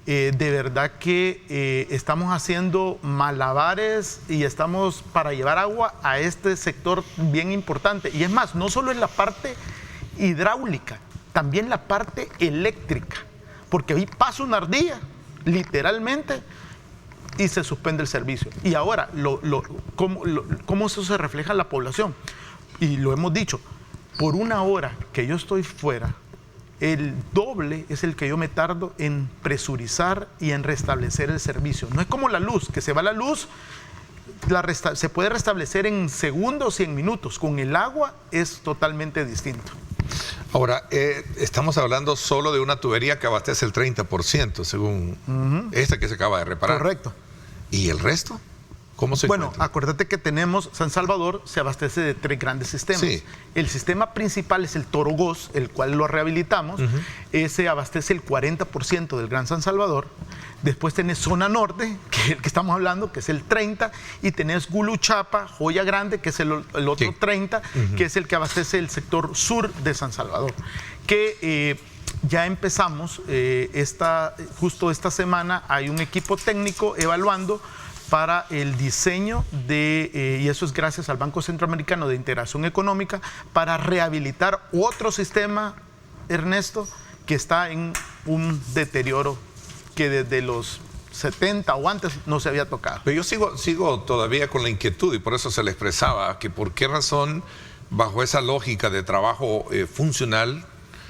de verdad que estamos haciendo malabares y estamos para llevar agua a este sector bien importante. Y es más, no solo en la parte hidráulica, también la parte eléctrica. Porque ahí pasa una ardilla, literalmente, y se suspende el servicio. Y ahora, ¿cómo eso se refleja en la población? Y lo hemos dicho, por una hora que yo estoy fuera, el doble es el que yo me tardo en presurizar y en restablecer el servicio. No es como la luz, que se va la luz, se puede restablecer en segundos y en minutos. Con el agua es totalmente distinto. Ahora, estamos hablando solo de una tubería que abastece el 30%, según esta que se acaba de reparar. Correcto. ¿Y el resto? ¿Cómo se encuentra? Bueno, acuérdate que tenemos, San Salvador se abastece de 3 grandes sistemas. Sí. El sistema principal es el Torogós, el cual lo rehabilitamos. Ese abastece el 40% del Gran San Salvador. Después tenés Zona Norte, que es el que estamos hablando, que es el 30%. Y tenés Guluchapa, Joya Grande, que es el otro 30%, que es el que abastece el sector sur de San Salvador. Que ya empezamos, justo esta semana hay un equipo técnico evaluando para el diseño y eso es gracias al Banco Centroamericano de Integración Económica, para rehabilitar otro sistema, Ernesto, que está en un deterioro que desde los 70 o antes no se había tocado. Pero yo sigo todavía con la inquietud y por eso se le expresaba que por qué razón, bajo esa lógica de trabajo funcional,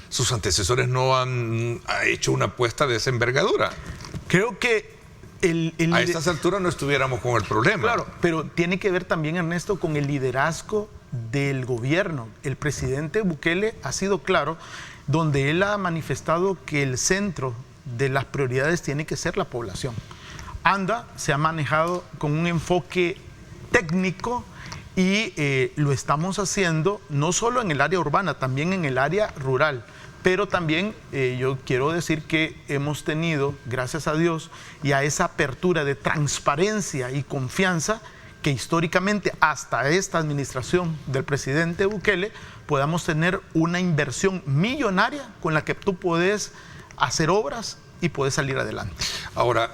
sus antecesores no han hecho una apuesta de esa envergadura. Creo que a estas alturas no estuviéramos con el problema. Claro, pero tiene que ver también, Ernesto, con el liderazgo del gobierno. El presidente Bukele ha sido claro, donde él ha manifestado que el centro de las prioridades tiene que ser la población. ANDA se ha manejado con un enfoque técnico y lo estamos haciendo no solo en el área urbana, también en el área rural. Pero también yo quiero decir que hemos tenido, gracias a Dios, y a esa apertura de transparencia y confianza, que históricamente hasta esta administración del presidente Bukele podamos tener una inversión millonaria con la que tú puedes hacer obras y puedes salir adelante. Ahora,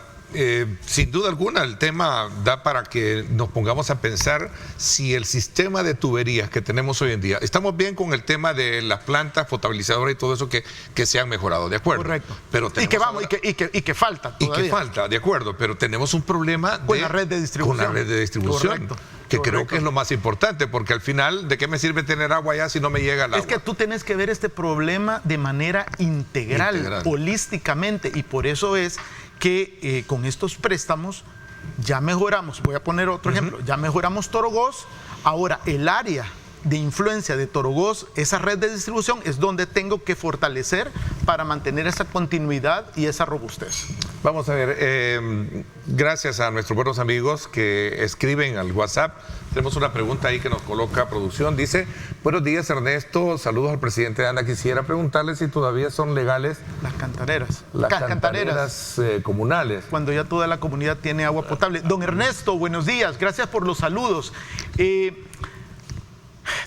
sin duda alguna el tema da para que nos pongamos a pensar si el sistema de tuberías que tenemos hoy en día, estamos bien con el tema de las plantas potabilizadoras y todo eso que se han mejorado, de acuerdo. Correcto. Pero y que falta todavía. Y que falta, de acuerdo, pero tenemos un problema con la red de distribución. Con la red de distribución. Correcto. Que creo que es lo más importante, porque al final, ¿de qué me sirve tener agua allá si no me llega el agua? Es que tú tienes que ver este problema de manera integral, holísticamente, y por eso es que con estos préstamos ya mejoramos. Voy a poner otro ejemplo. Ya mejoramos Torogós. Ahora el área de influencia de Torogós, esa red de distribución, es donde tengo que fortalecer para mantener esa continuidad y esa robustez. Vamos a ver, gracias a nuestros buenos amigos que escriben al WhatsApp. Tenemos una pregunta ahí que nos coloca producción. Dice: buenos días, Ernesto, saludos al presidente de ANDA. Quisiera preguntarle si todavía son legales las cantareras. Las cantareras comunales. Cuando ya toda la comunidad tiene agua potable. Don Ernesto, buenos días, gracias por los saludos.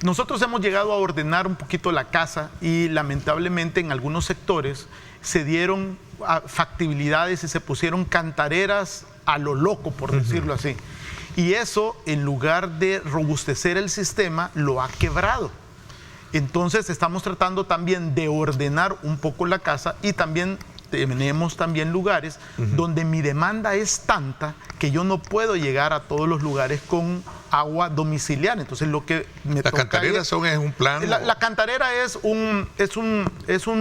Nosotros hemos llegado a ordenar un poquito la casa y lamentablemente en algunos sectores se dieron factibilidades y se pusieron cantareras a lo loco, por decirlo así. Y eso, en lugar de robustecer el sistema, lo ha quebrado. Entonces estamos tratando también de ordenar un poco la casa, y también tenemos también lugares donde mi demanda es tanta que yo no puedo llegar a todos los lugares con agua domiciliaria. Entonces lo que me toca... ¿Las cantareras es un plan? La cantarera es un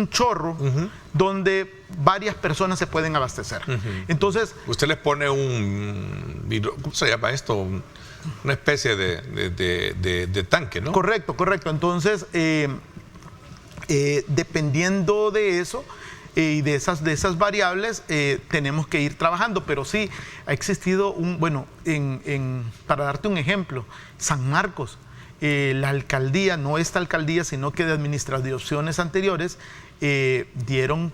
chorro donde varias personas se pueden abastecer. Entonces... Usted les pone ¿cómo se llama esto? Una especie de tanque, ¿no? Correcto. Entonces, dependiendo de eso y de esas variables, tenemos que ir trabajando. Pero sí, ha existido para darte un ejemplo, San Marcos, la alcaldía, no esta alcaldía, sino que de administraciones anteriores, dieron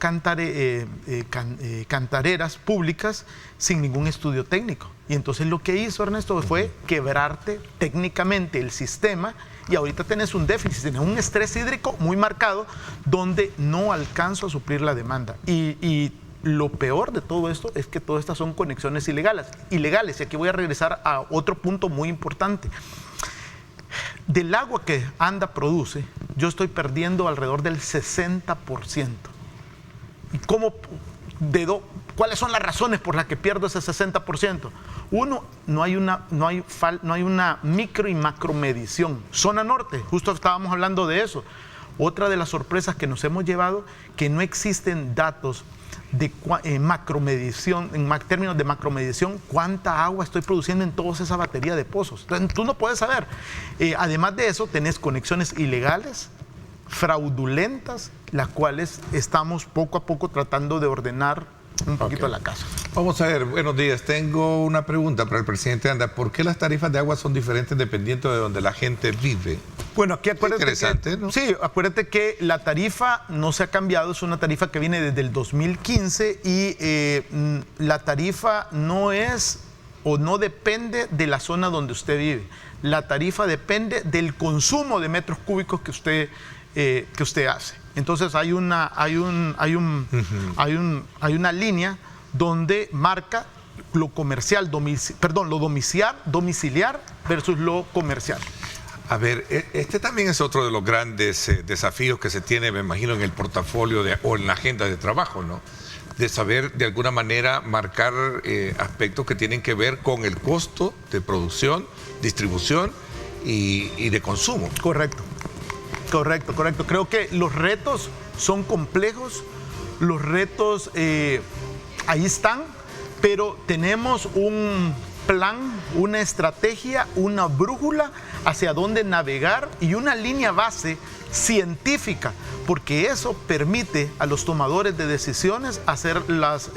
cantareras públicas sin ningún estudio técnico. Y entonces lo que hizo Ernesto fue quebrarte técnicamente el sistema, y ahorita tenés un déficit, tenés un estrés hídrico muy marcado donde no alcanzo a suplir la demanda. Y lo peor de todo esto es que todas estas son conexiones ilegales. Y aquí voy a regresar a otro punto muy importante. Del agua que ANDA produce, yo estoy perdiendo alrededor del 60%. ¿Y cuáles son las razones por las que pierdo ese 60%? Uno, no hay una micro y macro medición. Zona norte, justo estábamos hablando de eso. Otra de las sorpresas que nos hemos llevado, que no existen datos de macromedición, en términos de macromedición, cuánta agua estoy produciendo en toda esa batería de pozos. Entonces, tú no puedes saber. Además de eso, tenés conexiones ilegales, fraudulentas, las cuales estamos poco a poco tratando de ordenar un poquito la casa. Vamos a ver, buenos días. Tengo una pregunta para el presidente ANDA. ¿Por qué las tarifas de agua son diferentes dependiendo de donde la gente vive? Bueno, aquí acuérdate interesante, ¿no? Sí, acuérdate que la tarifa no se ha cambiado, es una tarifa que viene desde el 2015 y la tarifa no es o no depende de la zona donde usted vive. La tarifa depende del consumo de metros cúbicos que usted hace. Entonces hay una línea donde marca lo comercial, lo domiciliar versus lo comercial. A ver, este también es otro de los grandes desafíos que se tiene, me imagino, en el portafolio o en la agenda de trabajo, ¿no? De saber de alguna manera marcar aspectos que tienen que ver con el costo de producción, distribución y de consumo. Correcto. Creo que los retos son complejos, los retos ahí están, pero tenemos un plan, una estrategia, una brújula hacia dónde navegar y una línea base científica, porque eso permite a los tomadores de decisiones hacer las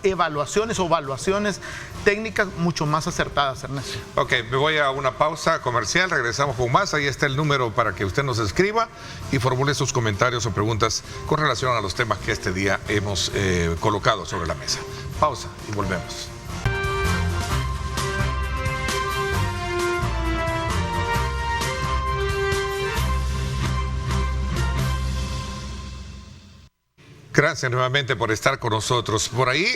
evaluaciones técnicas mucho más acertadas, Ernesto. Ok, me voy a una pausa comercial, regresamos con más. Ahí está el número para que usted nos escriba y formule sus comentarios o preguntas con relación a los temas que este día hemos colocado sobre la mesa. Pausa y volvemos. Gracias nuevamente por estar con nosotros. Por ahí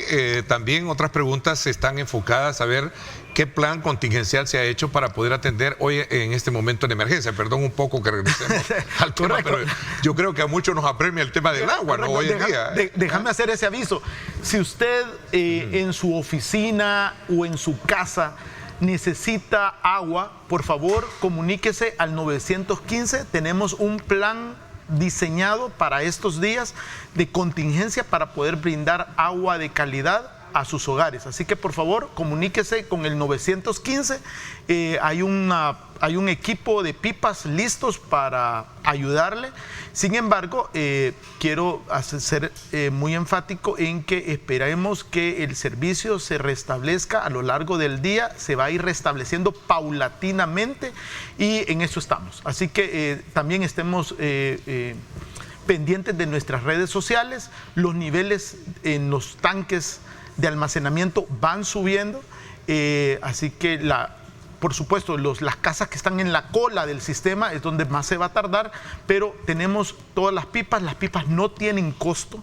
también otras preguntas están enfocadas a ver qué plan contingencial se ha hecho para poder atender hoy en este momento de emergencia. Perdón un poco que regresemos al tema, pero yo creo que a muchos nos apremia el tema del agua, ¿no? Hoy en día. Déjame hacer ese aviso. Si usted en su oficina o en su casa necesita agua, por favor comuníquese al 915. Tenemos un plan diseñado para estos días de contingencia para poder brindar agua de calidad a sus hogares. Así que por favor comuníquese con el 915. Hay un equipo de pipas listos para ayudarle. Sin embargo, quiero ser muy enfático en que esperemos que el servicio se restablezca a lo largo del día, se va a ir restableciendo paulatinamente y en eso estamos. Así que también estemos pendientes de nuestras redes sociales. Los niveles en los tanques de almacenamiento van subiendo, así que por supuesto las casas que están en la cola del sistema es donde más se va a tardar, pero tenemos todas las pipas no tienen costo,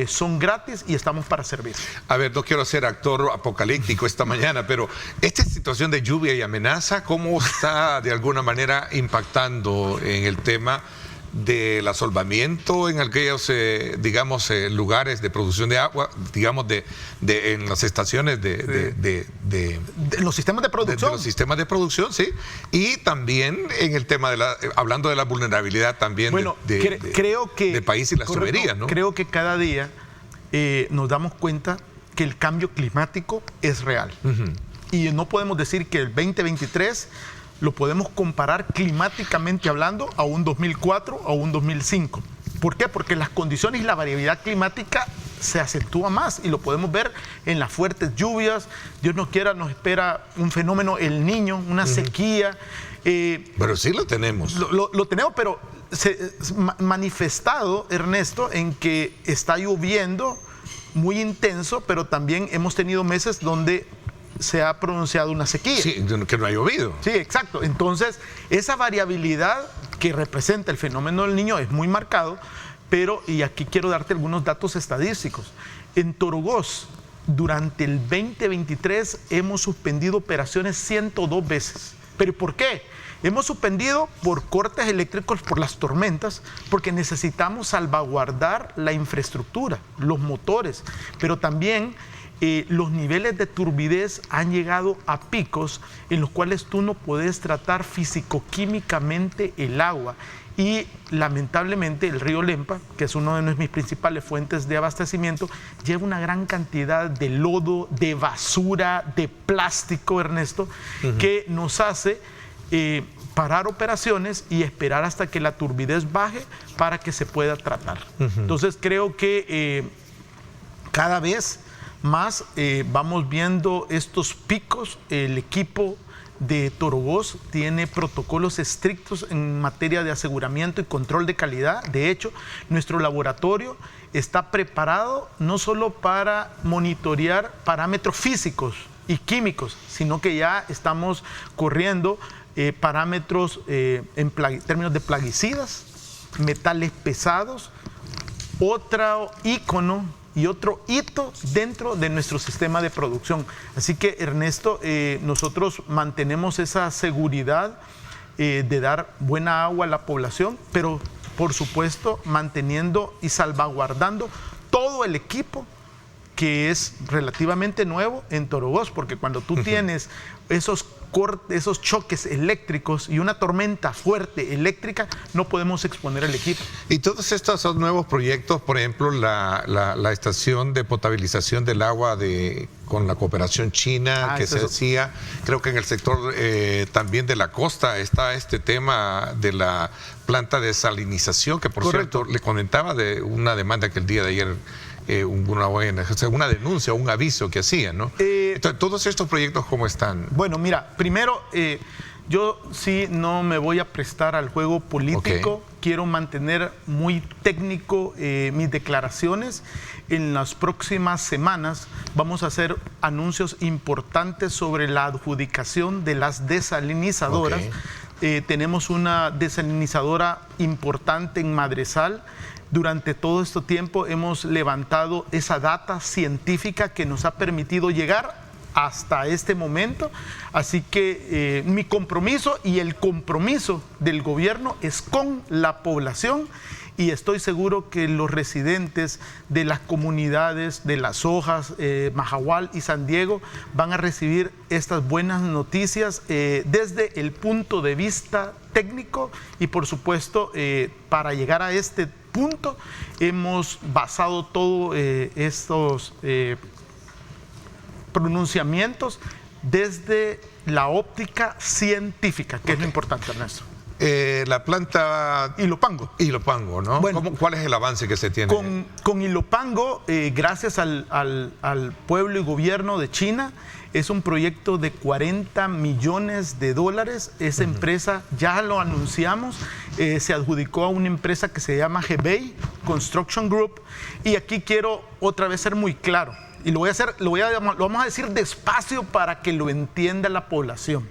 son gratis y estamos para servir. A ver, no quiero ser actor apocalíptico esta mañana, pero esta situación de lluvia y amenaza, ¿cómo está de alguna manera impactando en el tema del asolvamiento en aquellos, lugares de producción de agua, digamos, en las estaciones de los sistemas de producción? De los sistemas de producción, sí. Y también en el tema hablando de la vulnerabilidad también creo que, del país y las tuberías, ¿no? Creo que cada día nos damos cuenta que el cambio climático es real. Y no podemos decir que el 2023 lo podemos comparar climáticamente hablando a un 2004 o a un 2005. ¿Por qué? Porque las condiciones y la variabilidad climática se acentúa más y lo podemos ver en las fuertes lluvias. Dios no quiera, nos espera un fenómeno, el Niño, una sequía. Pero sí lo tenemos. Lo tenemos, pero manifestado, Ernesto, en que está lloviendo muy intenso, pero también hemos tenido meses donde se ha pronunciado una sequía. Sí, que no ha llovido. Sí, exacto. Entonces, esa variabilidad que representa el fenómeno del Niño es muy marcado, pero, y aquí quiero darte algunos datos estadísticos. En Torogoz, durante el 2023, hemos suspendido operaciones 102 veces. ¿Pero por qué? Hemos suspendido por cortes eléctricos, por las tormentas, porque necesitamos salvaguardar la infraestructura, los motores, pero también los niveles de turbidez han llegado a picos en los cuales tú no puedes tratar físico-químicamente el agua. Y lamentablemente el río Lempa, que es una de mis principales fuentes de abastecimiento, lleva una gran cantidad de lodo, de basura, de plástico, Ernesto, que nos hace parar operaciones y esperar hasta que la turbidez baje para que se pueda tratar. Entonces creo que cada vez más vamos viendo estos picos. El equipo de Torogoz tiene protocolos estrictos en materia de aseguramiento y control de calidad. De hecho, nuestro laboratorio está preparado no solo para monitorear parámetros físicos y químicos, sino que ya estamos corriendo parámetros en términos de plaguicidas, metales pesados, otro ícono y otro hito dentro de nuestro sistema de producción. Así que, Ernesto, nosotros mantenemos esa seguridad de dar buena agua a la población, pero por supuesto manteniendo y salvaguardando todo el equipo que es relativamente nuevo en Torogoz, porque cuando tú tienes esos choques eléctricos y una tormenta fuerte eléctrica, no podemos exponer el equipo. Y todos estos son nuevos proyectos, por ejemplo, la estación de potabilización del agua con la cooperación china que se decía. Creo que en el sector también de la costa está este tema de la planta de salinización, que por cierto le comentaba de una demanda que el día de ayer una denuncia, un aviso que hacían, ¿no? Entonces, todos estos proyectos, ¿cómo están? Bueno, mira, primero, yo sí no me voy a prestar al juego político. Quiero mantener muy técnico mis declaraciones. En las próximas semanas vamos a hacer anuncios importantes sobre la adjudicación de las desalinizadoras. Tenemos una desalinizadora importante en Madresal. Durante todo este tiempo hemos levantado esa data científica que nos ha permitido llegar hasta este momento. Así que mi compromiso y el compromiso del gobierno es con la población, y estoy seguro que los residentes de las comunidades de Las Hojas, Mahahual y San Diego van a recibir estas buenas noticias desde el punto de vista técnico, y por supuesto para llegar a este punto hemos basado todos estos pronunciamientos desde la óptica científica, que es lo importante, Ernesto. La planta Ilopango, ¿no? Bueno, ¿cuál es el avance que se tiene? Con Ilopango, gracias al pueblo y gobierno de China, es un proyecto de $40 millones. Esa empresa, ya lo anunciamos, se adjudicó a una empresa que se llama Hebei Construction Group. Y aquí quiero otra vez ser muy claro, y lo vamos a decir despacio para que lo entienda la población.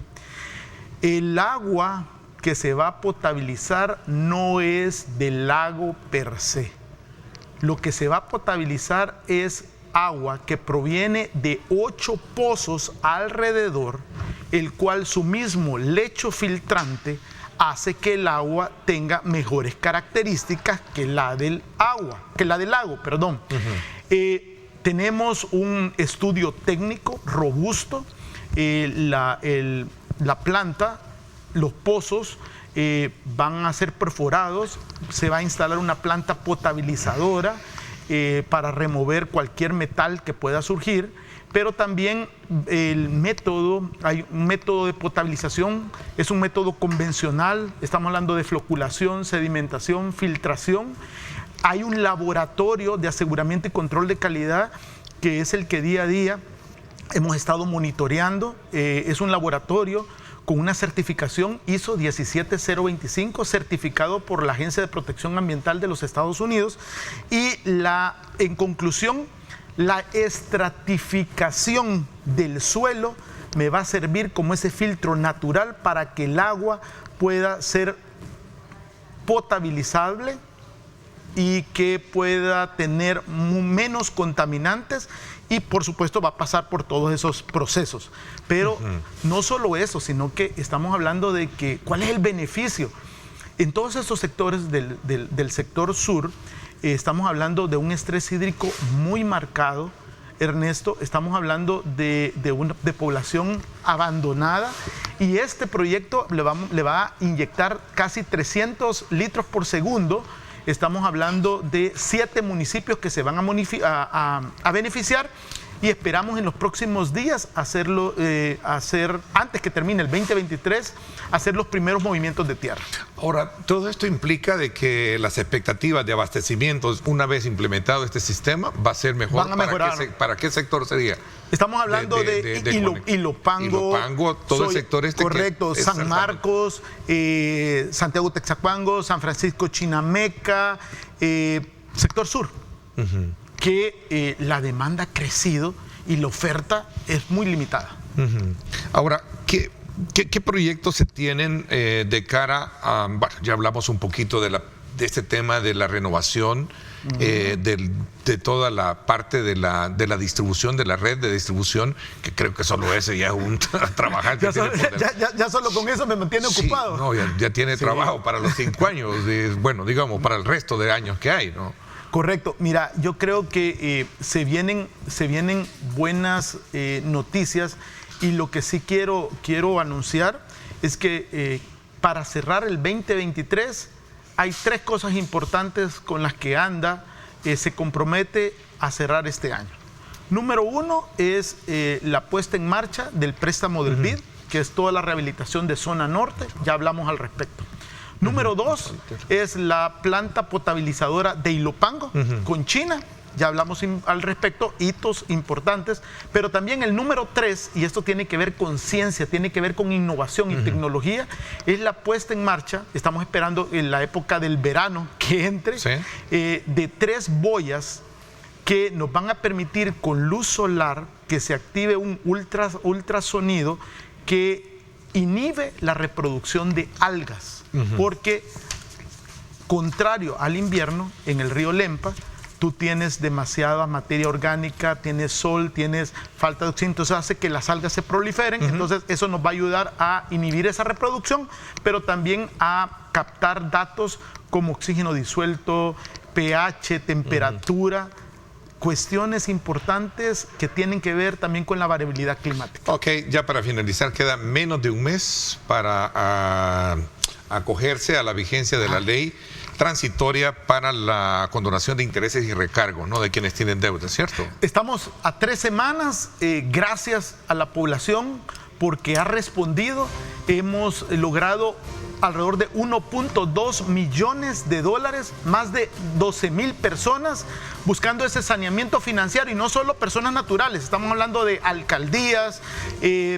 El agua que se va a potabilizar no es del lago per se. Lo que se va a potabilizar es agua que proviene de 8 pozos alrededor, el cual su mismo lecho filtrante hace que el agua tenga mejores características que la del lago. Tenemos un estudio técnico robusto. La planta, los pozos van a ser perforados, se va a instalar una planta potabilizadora para remover cualquier metal que pueda surgir, pero también hay un método de potabilización, es un método convencional, estamos hablando de floculación, sedimentación, filtración. Hay un laboratorio de aseguramiento y control de calidad que es el que día a día hemos estado monitoreando. Es un laboratorio con una certificación ISO 17025, certificado por la Agencia de Protección Ambiental de los Estados Unidos. Y en conclusión, la estratificación del suelo me va a servir como ese filtro natural para que el agua pueda ser potabilizable y que pueda tener menos contaminantes, y por supuesto va a pasar por todos esos procesos. Pero no solo eso, sino que estamos hablando de que cuál es el beneficio. En todos estos sectores del sector sur, estamos hablando de un estrés hídrico muy marcado. Ernesto, estamos hablando de población abandonada, y este proyecto le va a inyectar casi 300 litros por segundo. Estamos hablando de 7 municipios que se van a beneficiar, y esperamos en los próximos días antes que termine el 2023, hacer los primeros movimientos de tierra. Ahora, todo esto implica de que las expectativas de abastecimiento, una vez implementado este sistema, va a ser mejor. Van a mejorar. ¿Para qué sector sería? Estamos hablando de Ilopango, todo el sector este. Correcto, San Marcos, Santiago Texacuango, San Francisco Chinameca, sector sur, que la demanda ha crecido y la oferta es muy limitada. Ahora, ¿qué proyectos se tienen de cara a, bueno, ya hablamos un poquito de este tema de la renovación, de toda la parte de la distribución, de la red de distribución, que creo que solo ese ya es un trabajar que ya solo con eso me mantiene ocupado. No, ya tiene trabajo para los 5 años, bueno, digamos, para el resto de años que hay, ¿no? Correcto. Mira, yo creo que se vienen buenas noticias, y lo que sí quiero anunciar es que para cerrar el 2023 hay 3 cosas importantes con las que ANDA se compromete a cerrar este año. Número 1 es la puesta en marcha del préstamo del BID, que es toda la rehabilitación de zona norte, ya hablamos al respecto. Número 2 es la planta potabilizadora de Ilopango con China, ya hablamos al respecto, hitos importantes. Pero también el número 3, y esto tiene que ver con ciencia, tiene que ver con innovación y tecnología, es la puesta en marcha, estamos esperando en la época del verano que entre, de 3 boyas que nos van a permitir con luz solar que se active un ultrasonido que inhibe la reproducción de algas, porque contrario al invierno, en el río Lempa, tú tienes demasiada materia orgánica, tienes sol, tienes falta de oxígeno, entonces hace que las algas se proliferen. Entonces eso nos va a ayudar a inhibir esa reproducción, pero también a captar datos como oxígeno disuelto, pH, temperatura, cuestiones importantes que tienen que ver también con la variabilidad climática. Ok, ya para finalizar, queda menos de un mes para acogerse a la vigencia de la ley transitoria para la condonación de intereses y recargos, ¿no?, de quienes tienen deuda, ¿cierto? Estamos a 3 semanas, gracias a la población porque ha respondido. Hemos logrado alrededor de 1.2 millones de dólares, más de 12,000 personas buscando ese saneamiento financiero, y no solo personas naturales, estamos hablando de alcaldías,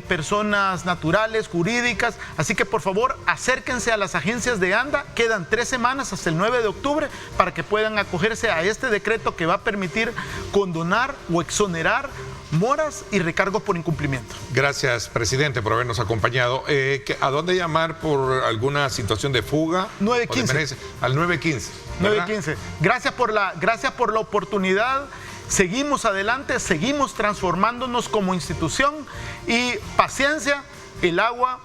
personas naturales, jurídicas. Así que por favor acérquense a las agencias de ANDA, quedan 3 semanas hasta el 9 de octubre para que puedan acogerse a este decreto que va a permitir condonar o exonerar moras y recargos por incumplimiento. Gracias, presidente, por habernos acompañado. ¿A dónde llamar por alguna situación de fuga? 915. Al 915. ¿verdad? 9:15. Gracias por la oportunidad. Seguimos adelante, seguimos transformándonos como institución y paciencia, el agua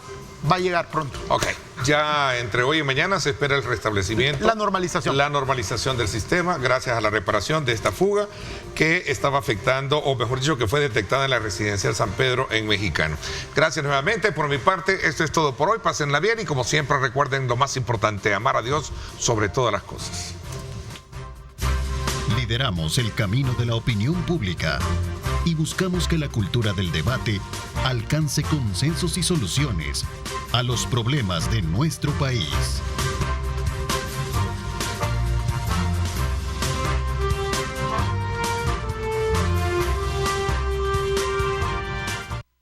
va a llegar pronto. Ok, ya entre hoy y mañana se espera el restablecimiento. La normalización. La normalización del sistema gracias a la reparación de esta fuga que estaba afectando, o mejor dicho, que fue detectada en la residencial San Pedro en Mexicano. Gracias nuevamente. Por mi parte, esto es todo por hoy. Pásenla bien y como siempre recuerden lo más importante, amar a Dios sobre todas las cosas. Lideramos el camino de la opinión pública y buscamos que la cultura del debate alcance consensos y soluciones a los problemas de nuestro país.